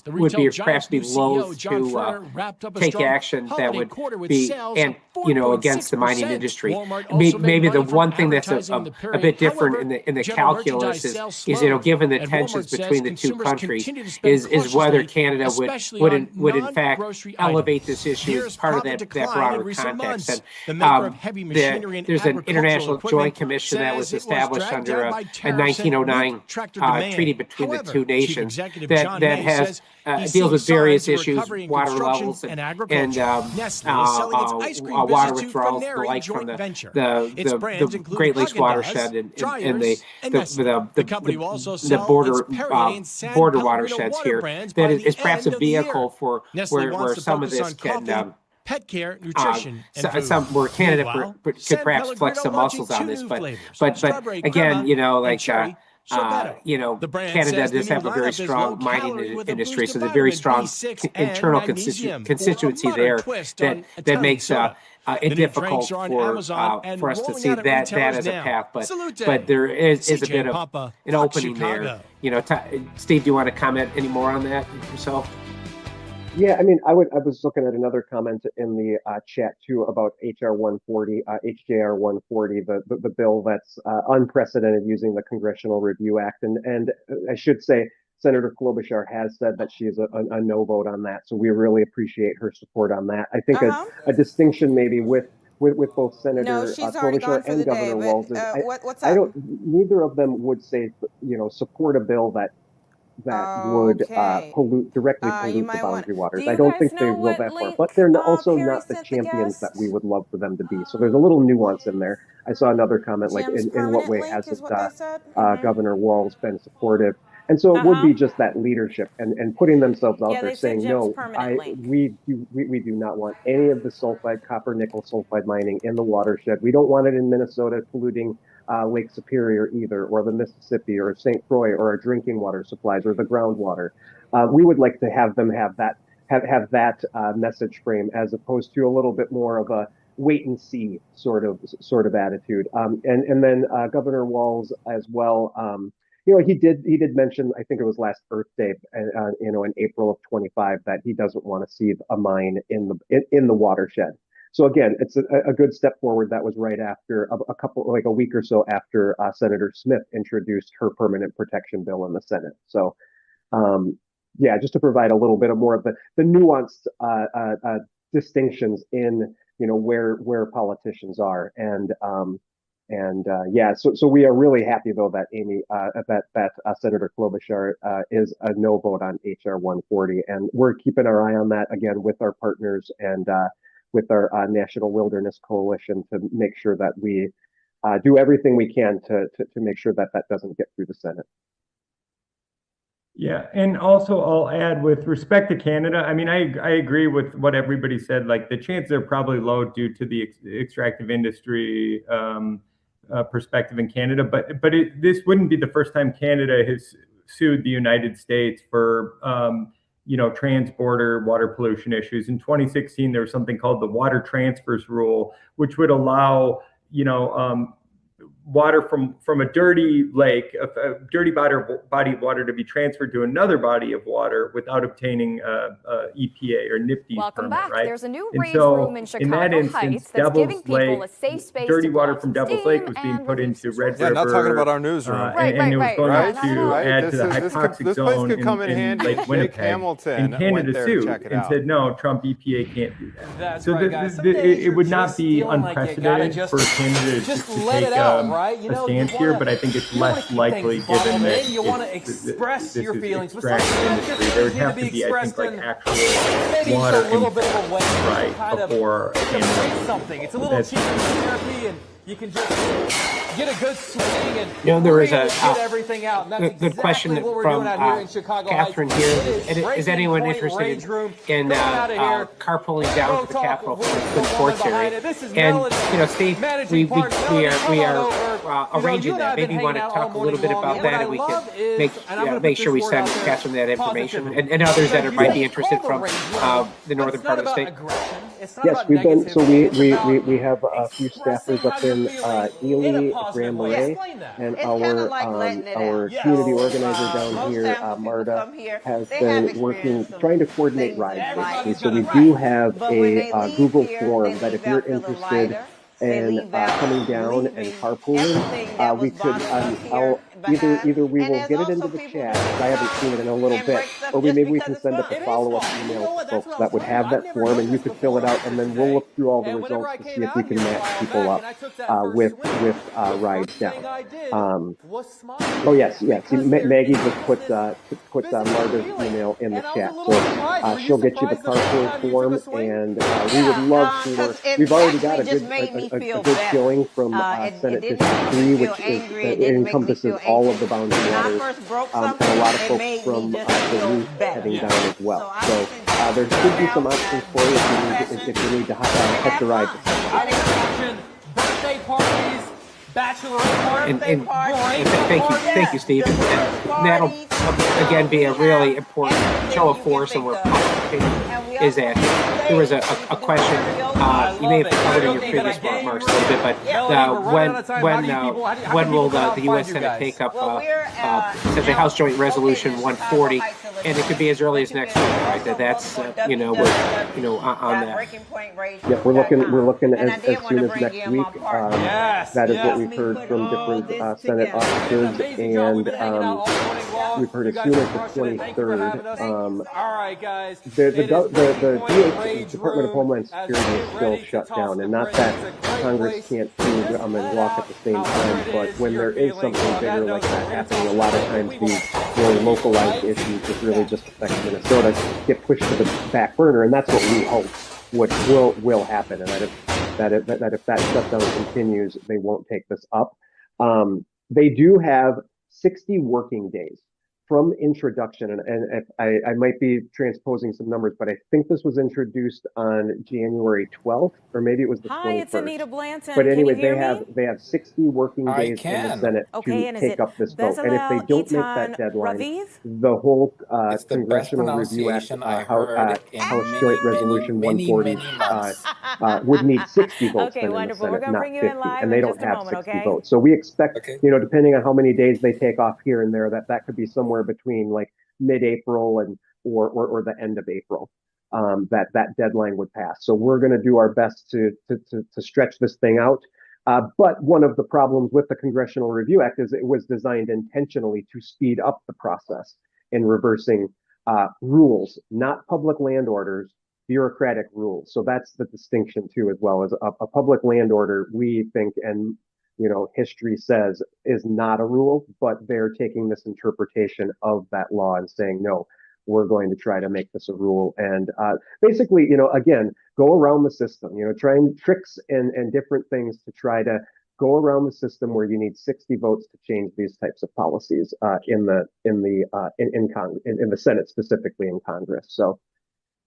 would be perhaps be loath to take action that would be against the mining industry. Maybe the one thing that's a bit different in the calculus is given the tensions between the two countries is whether Canada would in fact elevate this issue as part of that broader context. And there's an international joint commission that was established under a 1909 treaty between the two nations that has deals with various issues, water levels and water withdrawals, the like from the Great Lakes watershed and the border watersheds here. That is perhaps a vehicle for where some of this can. Pet care, nutrition, where Canada could perhaps flex some muscles on this, but again, Canada does have a very strong mining industry, so there's a very strong internal constituency there that makes it difficult for us to see that as a path. But there is a bit of an opening there. Steve, do you want to comment any more on that yourself? Yeah, I mean, I was looking at another comment in the chat too about HR 140, HJR 140, the bill that's unprecedented using the Congressional Review Act, and I should say Senator Klobuchar has said that she is a no vote on that, so we really appreciate her support on that. I think a distinction maybe with both Senator Klobuchar and Governor Walz is neither of them would say support a bill that would directly pollute the boundary waters. I don't think they will that far, but they're also not the champions that we would love for them to be. So there's a little nuance in there. I saw another comment like, in what way hasn't Governor Walz been supportive? And so it would be just that leadership and putting themselves out there saying, no, we do not want any of the sulfide, copper, nickel sulfide mining in the watershed. We don't want it in Minnesota polluting Lake Superior either, or the Mississippi, or St. Croix, or our drinking water supplies, or the groundwater. We would like to have them have that message frame, as opposed to a little bit more of a wait and see sort of attitude. And then Governor Walz as well. He did mention, I think it was last Earth Day, in April of 25, that he doesn't want to see a mine in the watershed. So again, it's a good step forward. That was right after a week or so after Senator Smith introduced her permanent protection bill in the Senate. So, just to provide a little bit more of the nuanced distinctions in where politicians are, so we are really happy though that Amy that Senator Klobuchar is a no vote on HR 140, and we're keeping our eye on that again with our partners and with our National Wilderness Coalition to make sure that we do everything we can to make sure that doesn't get through the Senate. Yeah, and also I'll add, with respect to Canada, I mean, I agree with what everybody said. Like, the chances are probably low due to the extractive industry perspective in Canada, but this wouldn't be the first time Canada has sued the United States for trans-border water pollution issues. In 2016, there was something called the Water Transfers Rule, which would allow water from a dirty lake, a dirty body of water, to be transferred to another body of water without obtaining EPA or NIPD's Welcome permit, back. right? There's a new And raised so room in Chicago in that instance, Heights that's giving people a safe space dirty to water blow from some Devil's Lake steam was being and put into release Red Yeah, River. not talking about our newsroom. And it was going to add to the This hypoxic place could come zone in handy. Lake Jake Winnipeg. Hamilton And Canada went there to sued check it and out. said, no, Trump EPA can't do that. That's So right, guys. Some days it would you're not just be feeling like you gotta unprecedented for Canada just to let take it out, right? a stance here, but I think it's less likely given that you want to express this your is feelings. But extractive industry. There would have to be, I think, like actual maybe water a little bit of a way right kind of before Canada. something. It's a little cheaper therapy, and you can just get a good swing and there is get everything out. And that's good question exactly what we're from doing out here in Chicago Catherine Heights. here. Is anyone interested in carpooling down to the Capitol for the sports area? And Steve, we are arranging that. Maybe you want to talk a little bit about that, and we can make sure we send Catherine that information, and others that might be interested from the northern part of the state. Yes, we've been. So we have a few staffers up in Ely, Grand Marais, and our community organizer down here, Marta, has been working, trying to coordinate rides. Basically, so we do have a Google form that if you're interested in coming down and carpooling, we could. Either we will get it into the chat, because I haven't seen it in a little bit, or maybe we can send up a follow-up email to folks that would have that form, and you could fill it out, and then we'll look through all the results to see if we can match people up with rides down. Oh yes. See, Maggie just put Marta's email in the chat, so she'll get you the carpool form, and we would love to. We've already got a good showing from Senate District 3, which encompasses all of the boundary waters, and a lot of folks from the Loop heading down as well. So there should be some options for you if you need to catch a ride. Birthday parties, bachelorette parties, thank you, Steve. And that'll again be a really important show of force, and where public is at. There was a question you may have covered in your previous remarks a little bit, but when will the U.S. Senate take up the House Joint Resolution 140, and it could be as early as next week, right? That's we're on that. Yeah, we're looking as soon as next week. That is what we've heard from different Senate officers, and we've heard as soon as the 23rd. All right, guys. The Department of Homeland Security is still shut down, and not that Congress can't do and walk at the same time, but when there is something bigger like that happening, a lot of times these more localized issues that really just affect Minnesota get pushed to the back burner, and that's what we hope will happen, and that if that shutdown continues, they won't take this up. They do have 60 working days from introduction, and if I might be transposing some numbers, but I think this was introduced on January 12th, or maybe it was the 21st. Hi, it's Anita Blanton. But anyway, Can you hear they have 60 working days in the Senate to take up this vote, and if they don't make that deadline, the whole Congressional Review Act, House Joint Resolution 140, would need 60 votes in the Senate, not 50, and they don't have 60 votes. So we expect, depending on how many days they take off here and there, that could be somewhere between like mid-April and or the end of April, that deadline would pass. So we're going to do our best to stretch this thing out. But one of the problems with the Congressional Review Act is it was designed intentionally to speed up the process in reversing rules, not public land orders, bureaucratic rules. So that's the distinction too, as well as a public land order, we think, and history says is not a rule, but they're taking this interpretation of that law and saying, no, we're going to try to make this a rule. And basically, again, go around the system, trying tricks and different things to try to go around the system where you need 60 votes to change these types of policies in the Senate, specifically in Congress.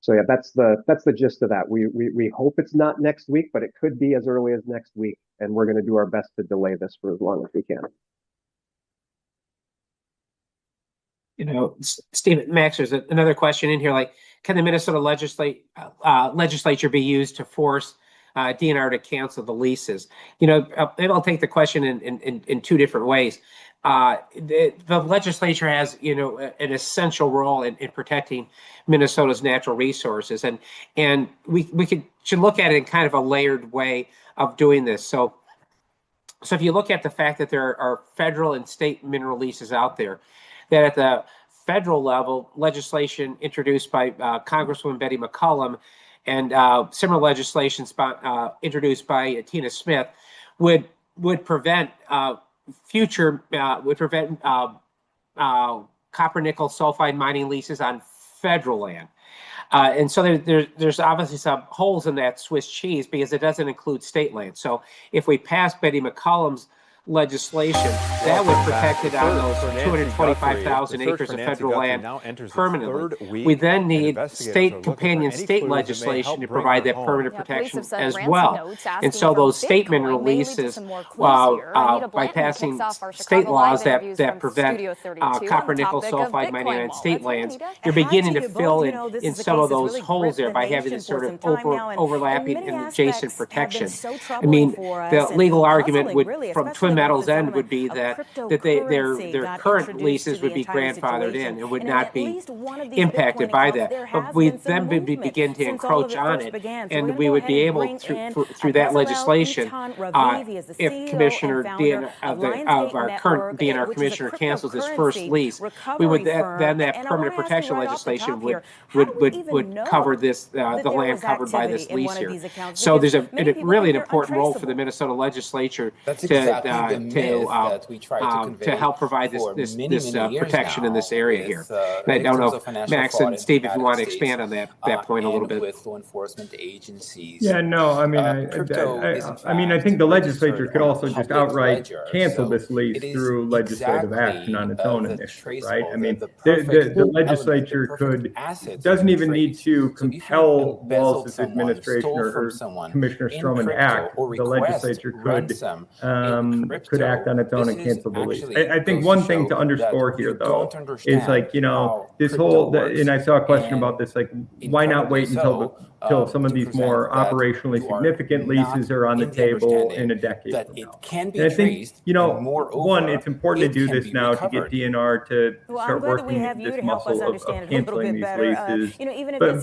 So yeah, that's the gist of that. We hope it's not next week, but it could be as early as next week, and we're going to do our best to delay this for as long as we can. Steve, Max, there's another question in here. Like, can the Minnesota legislature be used to force DNR to cancel the leases? Maybe I'll take the question in two different ways. The legislature has, an essential role in protecting Minnesota's natural resources, and we should look at it in kind of a layered way of doing this. So if you look at the fact that there are federal and state mineral leases out there, that at the federal level, legislation introduced by Congresswoman Betty McCollum and similar legislation introduced by Tina Smith would prevent copper nickel sulfide mining leases on federal land. And so there's obviously some holes in that Swiss cheese because it doesn't include state land. So if we pass Betty McCollum's legislation that would protect it on those 225,000 acres of federal land permanently. We then need companion state legislation to provide that permanent protection as well. And so those state mineral leases, by passing state laws that prevent copper nickel sulfide mining on state lands, you're beginning to fill in some of those holes there by having this sort of overlapping and adjacent protection. I mean, the legal argument from Twin Metals' end would be that their current leases would be grandfathered in and would not be impacted by that. But we then begin to encroach on it, and we would be able through that legislation, if Commissioner of our current DNR commissioner cancels his first lease, we would then that permanent protection legislation would cover this the land covered by this lease here. So there's really an important role for the Minnesota legislature to help provide this protection in this area here. And I don't know, Max and Steve, if you want to expand on that point a little bit. With law enforcement agencies. Yeah, no, I mean, I think the legislature could also just outright cancel this lease through legislative action on its own initiative, right? I mean, the legislature doesn't even need to compel Wallace's administration or Commissioner Stroman to act. The legislature could act on its own and cancel the lease. I think one thing to underscore here, though, is like, this whole, and I saw a question about this, like, why not wait until some of these more operationally significant leases are on the table in a decade from now. And I think, one, it's important to do this now to get DNR to start working this muscle of canceling these leases.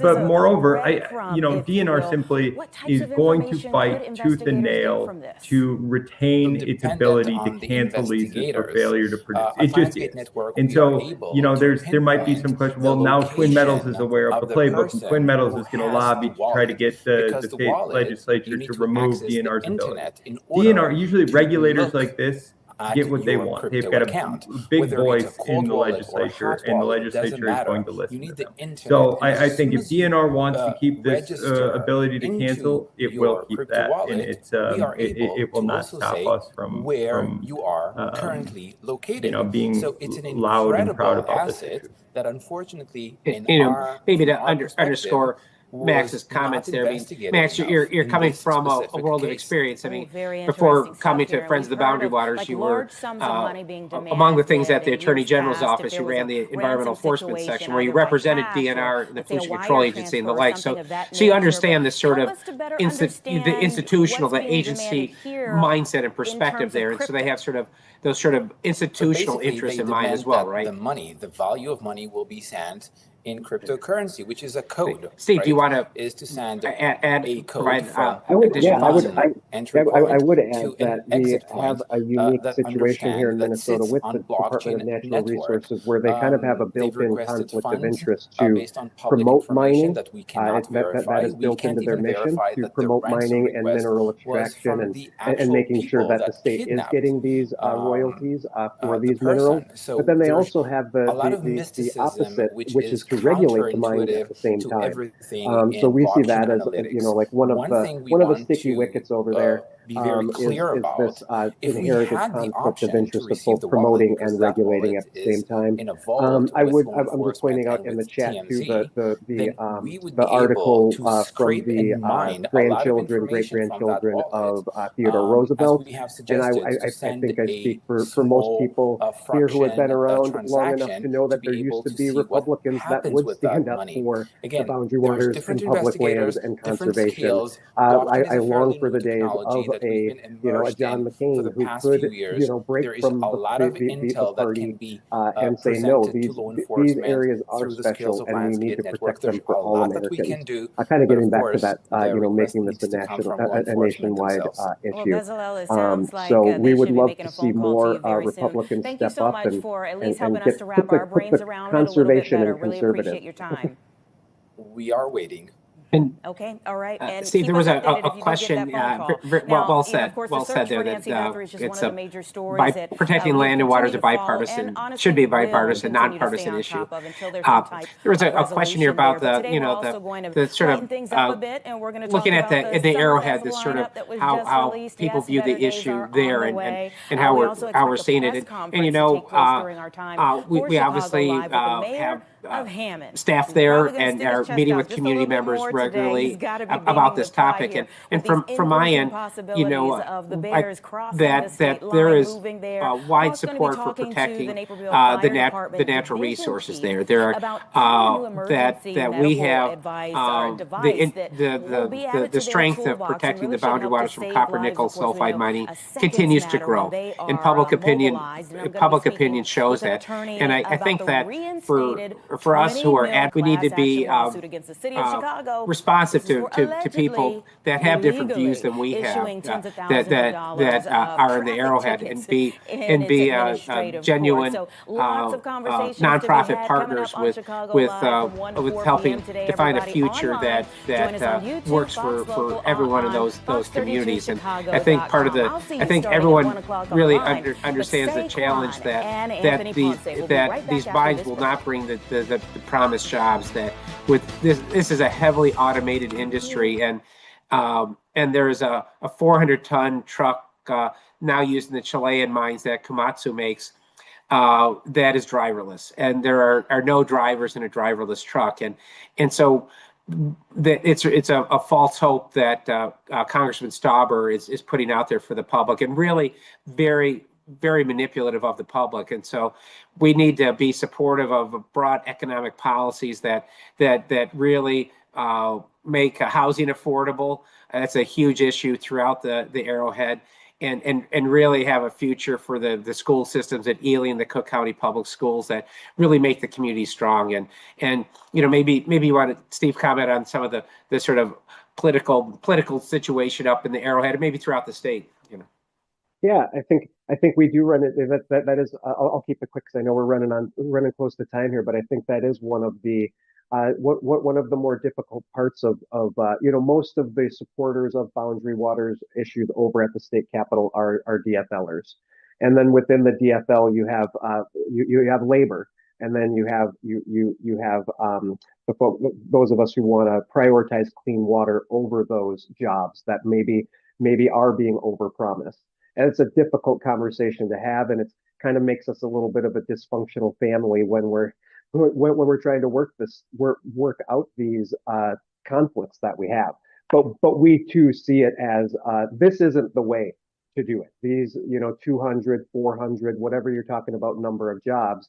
But moreover, DNR simply is going to fight tooth and nail to retain its ability to cancel leases for failure to produce. It just is. And so, there might be some question, well, now Twin Metals is aware of the playbook, and Twin Metals is going to lobby to try to get the state legislature to remove DNR's ability. DNR, usually regulators like this get what they want. They've got a big voice in the legislature, and the legislature is going to listen to them. So I think if DNR wants to keep this ability to cancel, it will keep that, and it will not stop us from you are currently located. Being loud and proud about this issue. That unfortunately, maybe to underscore Max's comments there. I mean, Max, you're coming from a world of experience. I mean, before coming to Friends of the Boundary Waters, you were among the things at the Attorney General's office. You ran the Environmental Enforcement section, where you represented DNR, the Pollution Control Agency, and the like. So you understand this sort of the institutional, the agency mindset and perspective there, and so they have those sort of institutional interests in mind as well, right? The value of money will be sent in cryptocurrency, which is a code. Steve, do you want to send add a code from I would add that we have a unique situation here in Minnesota with the Department of Natural Resources, where they kind of have a built-in conflict of interest to promote mining. That is built into their mission, to promote mining and mineral extraction and making sure that the state is getting these royalties for these minerals. But then they also have the opposite, which is to regulate the mining at the same time. So we see that as like one of the sticky wickets over there. Is this inherited conflict of interest of both promoting and regulating at the same time. I'm just pointing out in the chat too the article from the grandchildren, great-grandchildren of Theodore Roosevelt, and I think I speak for most people here who have been around long enough to know that there used to be Republicans that would stand up for the boundary waters and public lands and conservation. I long for the days of a John McCain who could break from the party and say no, these areas are special and we need to protect them for all Americans. Kind of getting back to that, making this a nationwide issue. So we would love to see more Republicans step up and put conservation and conservative. We are waiting And okay, all right. And Steve, there was a question. Well said. Of course, well the said search there for Nancy that Guthrie is just it's one of the major stories that protecting land and water is a bipartisan, should be a bipartisan, nonpartisan issue. There was a question here about the sort of looking at the Arrowhead, this sort of how people view the issue there and how we're seeing it. And you know, we obviously have staff there and are meeting with community members regularly about this topic. And from my end, you know, that there is wide support for protecting the natural resources there. There are that we have the strength of protecting the boundary waters from copper nickel sulfide mining continues to grow, and public opinion shows that. And I think that for us who are we need to be responsive to people that have different views than we have, that are in the Arrowhead, and be genuine nonprofit partners with helping define a future that works for everyone in those communities. And I think I think everyone really understands the challenge that these mines will not bring the promised jobs. That with this is a heavily automated industry, and there is a 400-ton truck now used in the Chilean mines that Komatsu makes that is driverless, and there are no drivers in a driverless truck, and so it's a false hope that Congressman Stauber is putting out there for the public, and really very manipulative of the public. And so we need to be supportive of broad economic policies that really make housing affordable. That's a huge issue throughout the Arrowhead, and really have a future for the school systems at Ely and the Cook County Public Schools that really make the community strong. And you know, maybe you want to, Steve, comment on some of the sort of political situation up in the Arrowhead, and maybe throughout the state. You know. Yeah, I think we do run it. That is. I'll keep it quick because I know we're running close to time here. But I think that is one of the one of the more difficult parts of you know, most of the supporters of boundary waters issues over at the state capitol are DFLers, and then within the DFL you have you have labor, and then you have those of us who want to prioritize clean water over those jobs that maybe are being overpromised. And it's a difficult conversation to have, and it kind of makes us a little bit of a dysfunctional family when we're trying to work out these conflicts that we have. But we too see it as this isn't the way to do it. These, you know, 200, 400, whatever you're talking about number of jobs.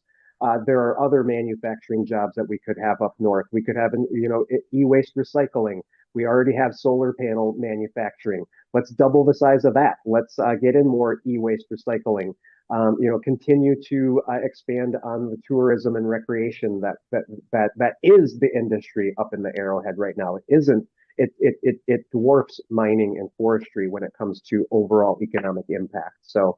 There are other manufacturing jobs that we could have up north. We could have, you know, e-waste recycling. We already have solar panel manufacturing. Let's double the size of that. Let's get in more e-waste recycling. You know, continue to expand on the tourism and recreation that is the industry up in the Arrowhead right now. It isn't. It dwarfs mining and forestry when it comes to overall economic impact. So.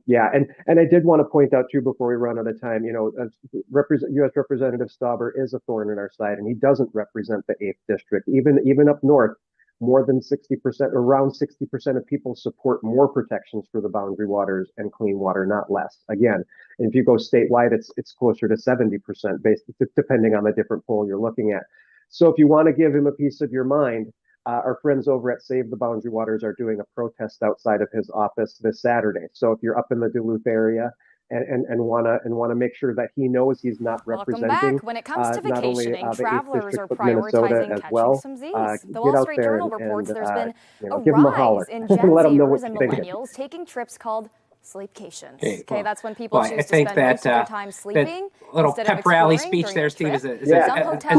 Yeah, and I did want to point out too, before we run out of time, you know, U.S. Representative Stauber is a thorn in our side, and he doesn't represent the 8th district. Even up north, more than 60%, around 60% of people support more protections for the boundary waters and clean water, not less. Again, and if you go statewide, it's closer to 70%, based depending on the different poll you're looking at. So if you want to give him a piece of your mind, our friends over at Save the Boundary Waters are doing a protest outside of his office this Saturday. So if you're up in the Duluth area and want to make sure that he knows he's not representing back. When it comes to vacationing, travelers are prioritizing catching some Z's. The Wall Street Journal reports there's been a rise in Gen Zers and millennials taking trips called sleepcations. Okay, that's when people choose to spend most of their time sleeping. That little pep rally speech there, Steve, is a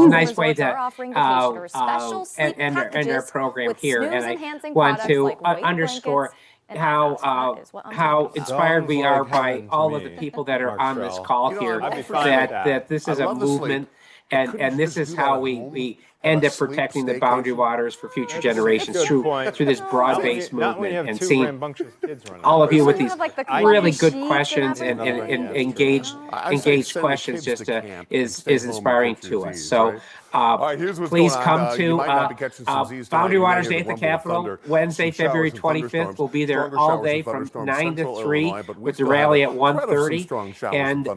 nice way to end our program here. And I want to underscore how inspired we are by all of the people that are on this call here, that this is a movement, and this is how we end up protecting the boundary waters for future generations through this broad-based movement, and seeing all of you with these really good questions and engaged questions just is inspiring to us. So please come to Boundary Waters Day at the Capitol. Wednesday, February 25th. We'll be there all day from 9 to 3 with the rally at 1:30. And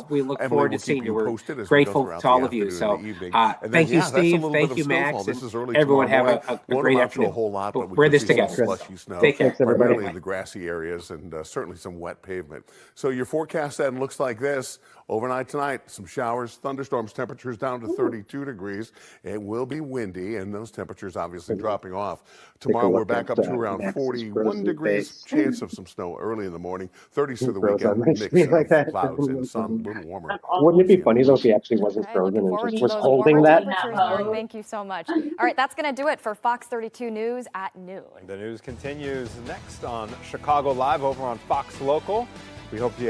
we look forward to seeing you. We're grateful to all of you. So thank you, Steve. Thank you, Max. And everyone have a great afternoon. We're this together. Take care, everybody. Primarily in the grassy areas and certainly some wet pavement. So your forecast then looks like this. Overnight tonight, some showers, thunderstorms, temperatures down to 32 degrees. It will be windy, and those temperatures obviously dropping off. Tomorrow, we're back up to around 41 degrees. Chance of some snow early in the morning. 30s to the weekend, mix of clouds and sun, a little warmer. Wouldn't it be funny though if he actually wasn't frozen and just was holding that? Thank you so much. All right, that's going to do it for Fox 32 News at noon. The news continues next on Chicago Live over on Fox Local. We hope you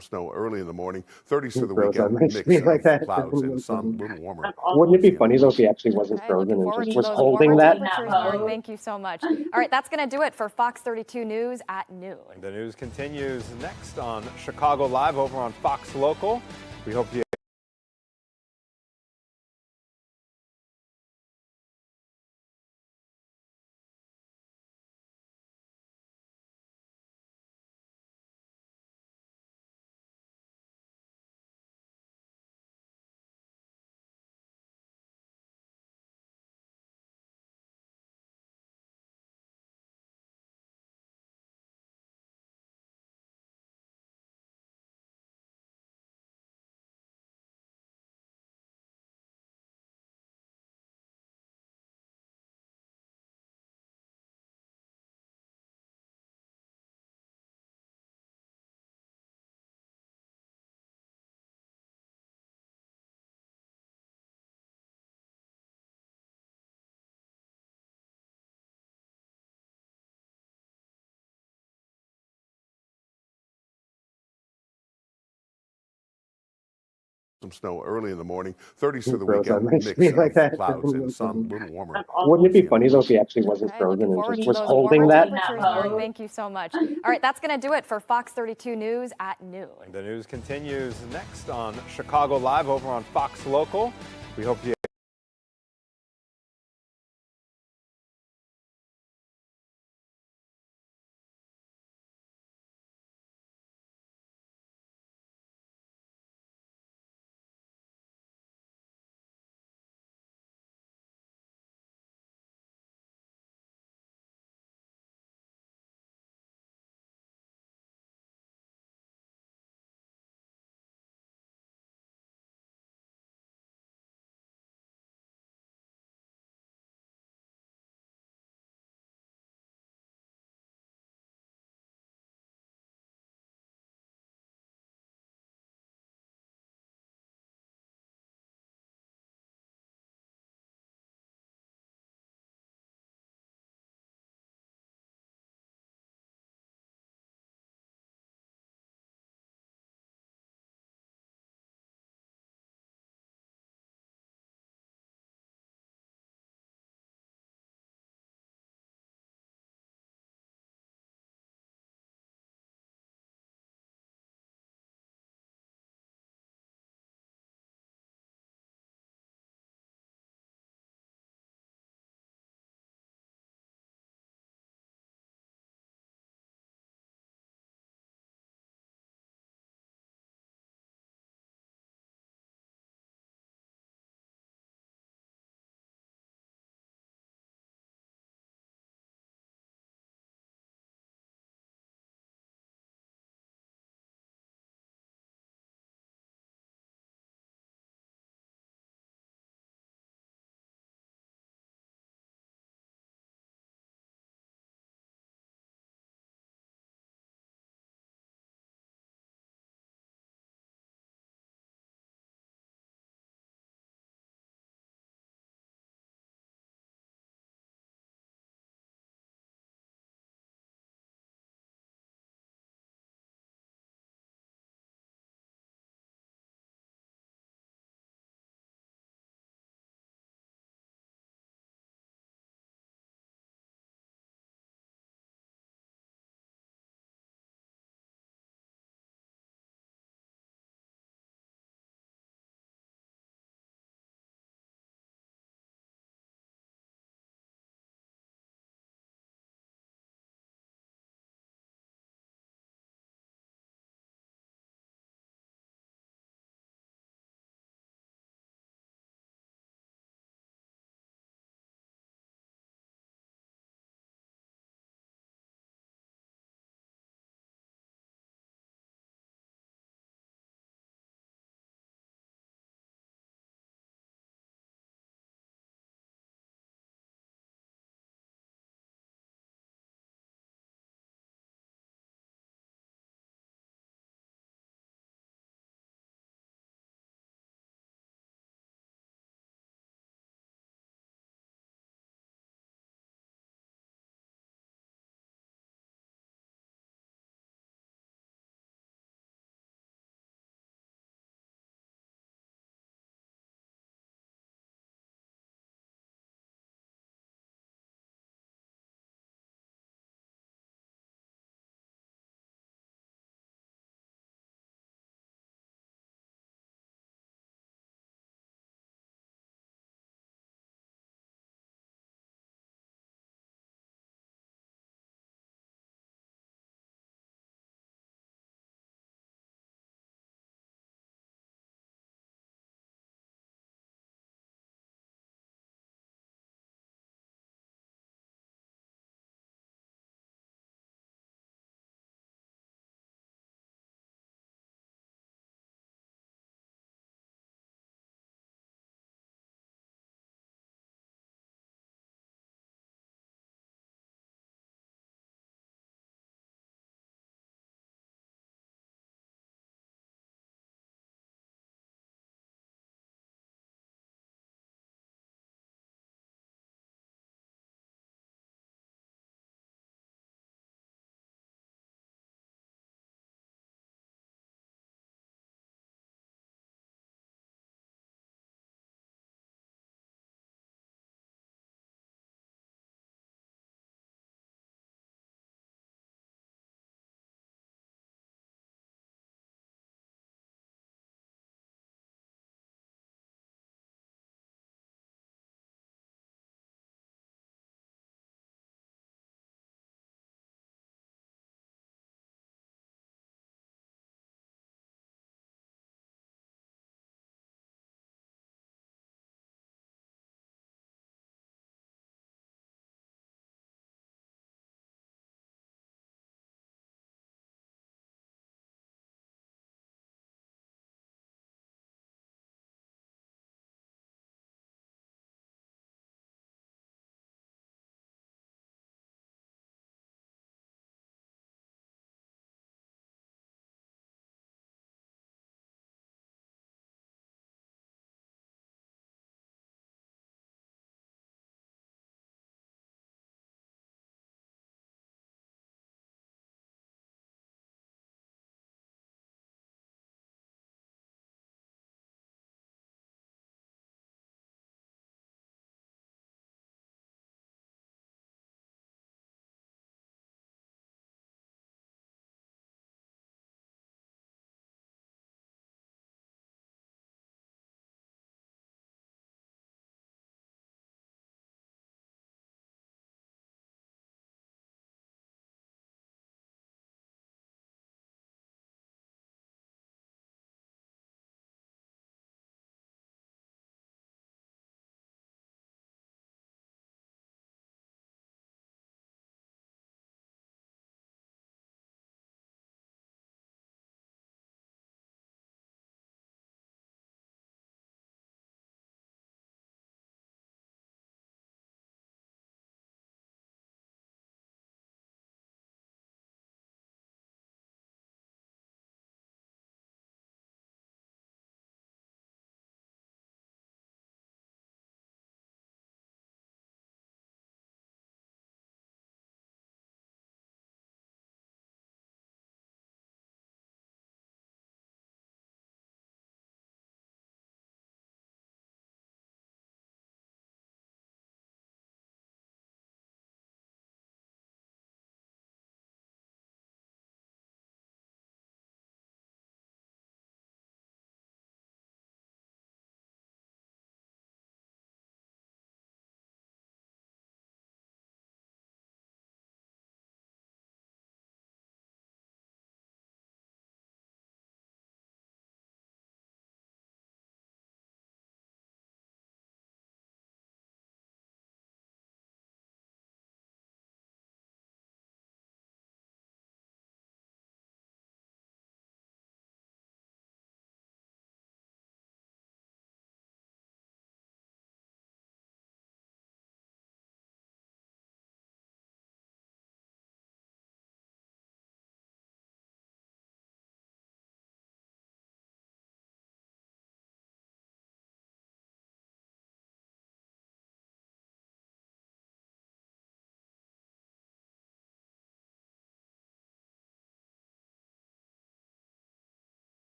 snow early in the morning. 30s to the weekend, mix of clouds and sun, a little warmer. Wouldn't it be funny though if he actually wasn't frozen and just was holding that? Thank you so much. All right, that's going to do it for Fox 32 News at noon. The news continues next on Chicago Live over on Fox Local. We hope you some snow early in the morning. 30s to the weekend, mix of clouds and sun, a little warmer. Wouldn't it be funny though if he actually wasn't frozen and just was holding that? Thank you so much. All right, that's going to do it for Fox 32 News at noon. The news continues next on Chicago Live over on Fox Local. We hope you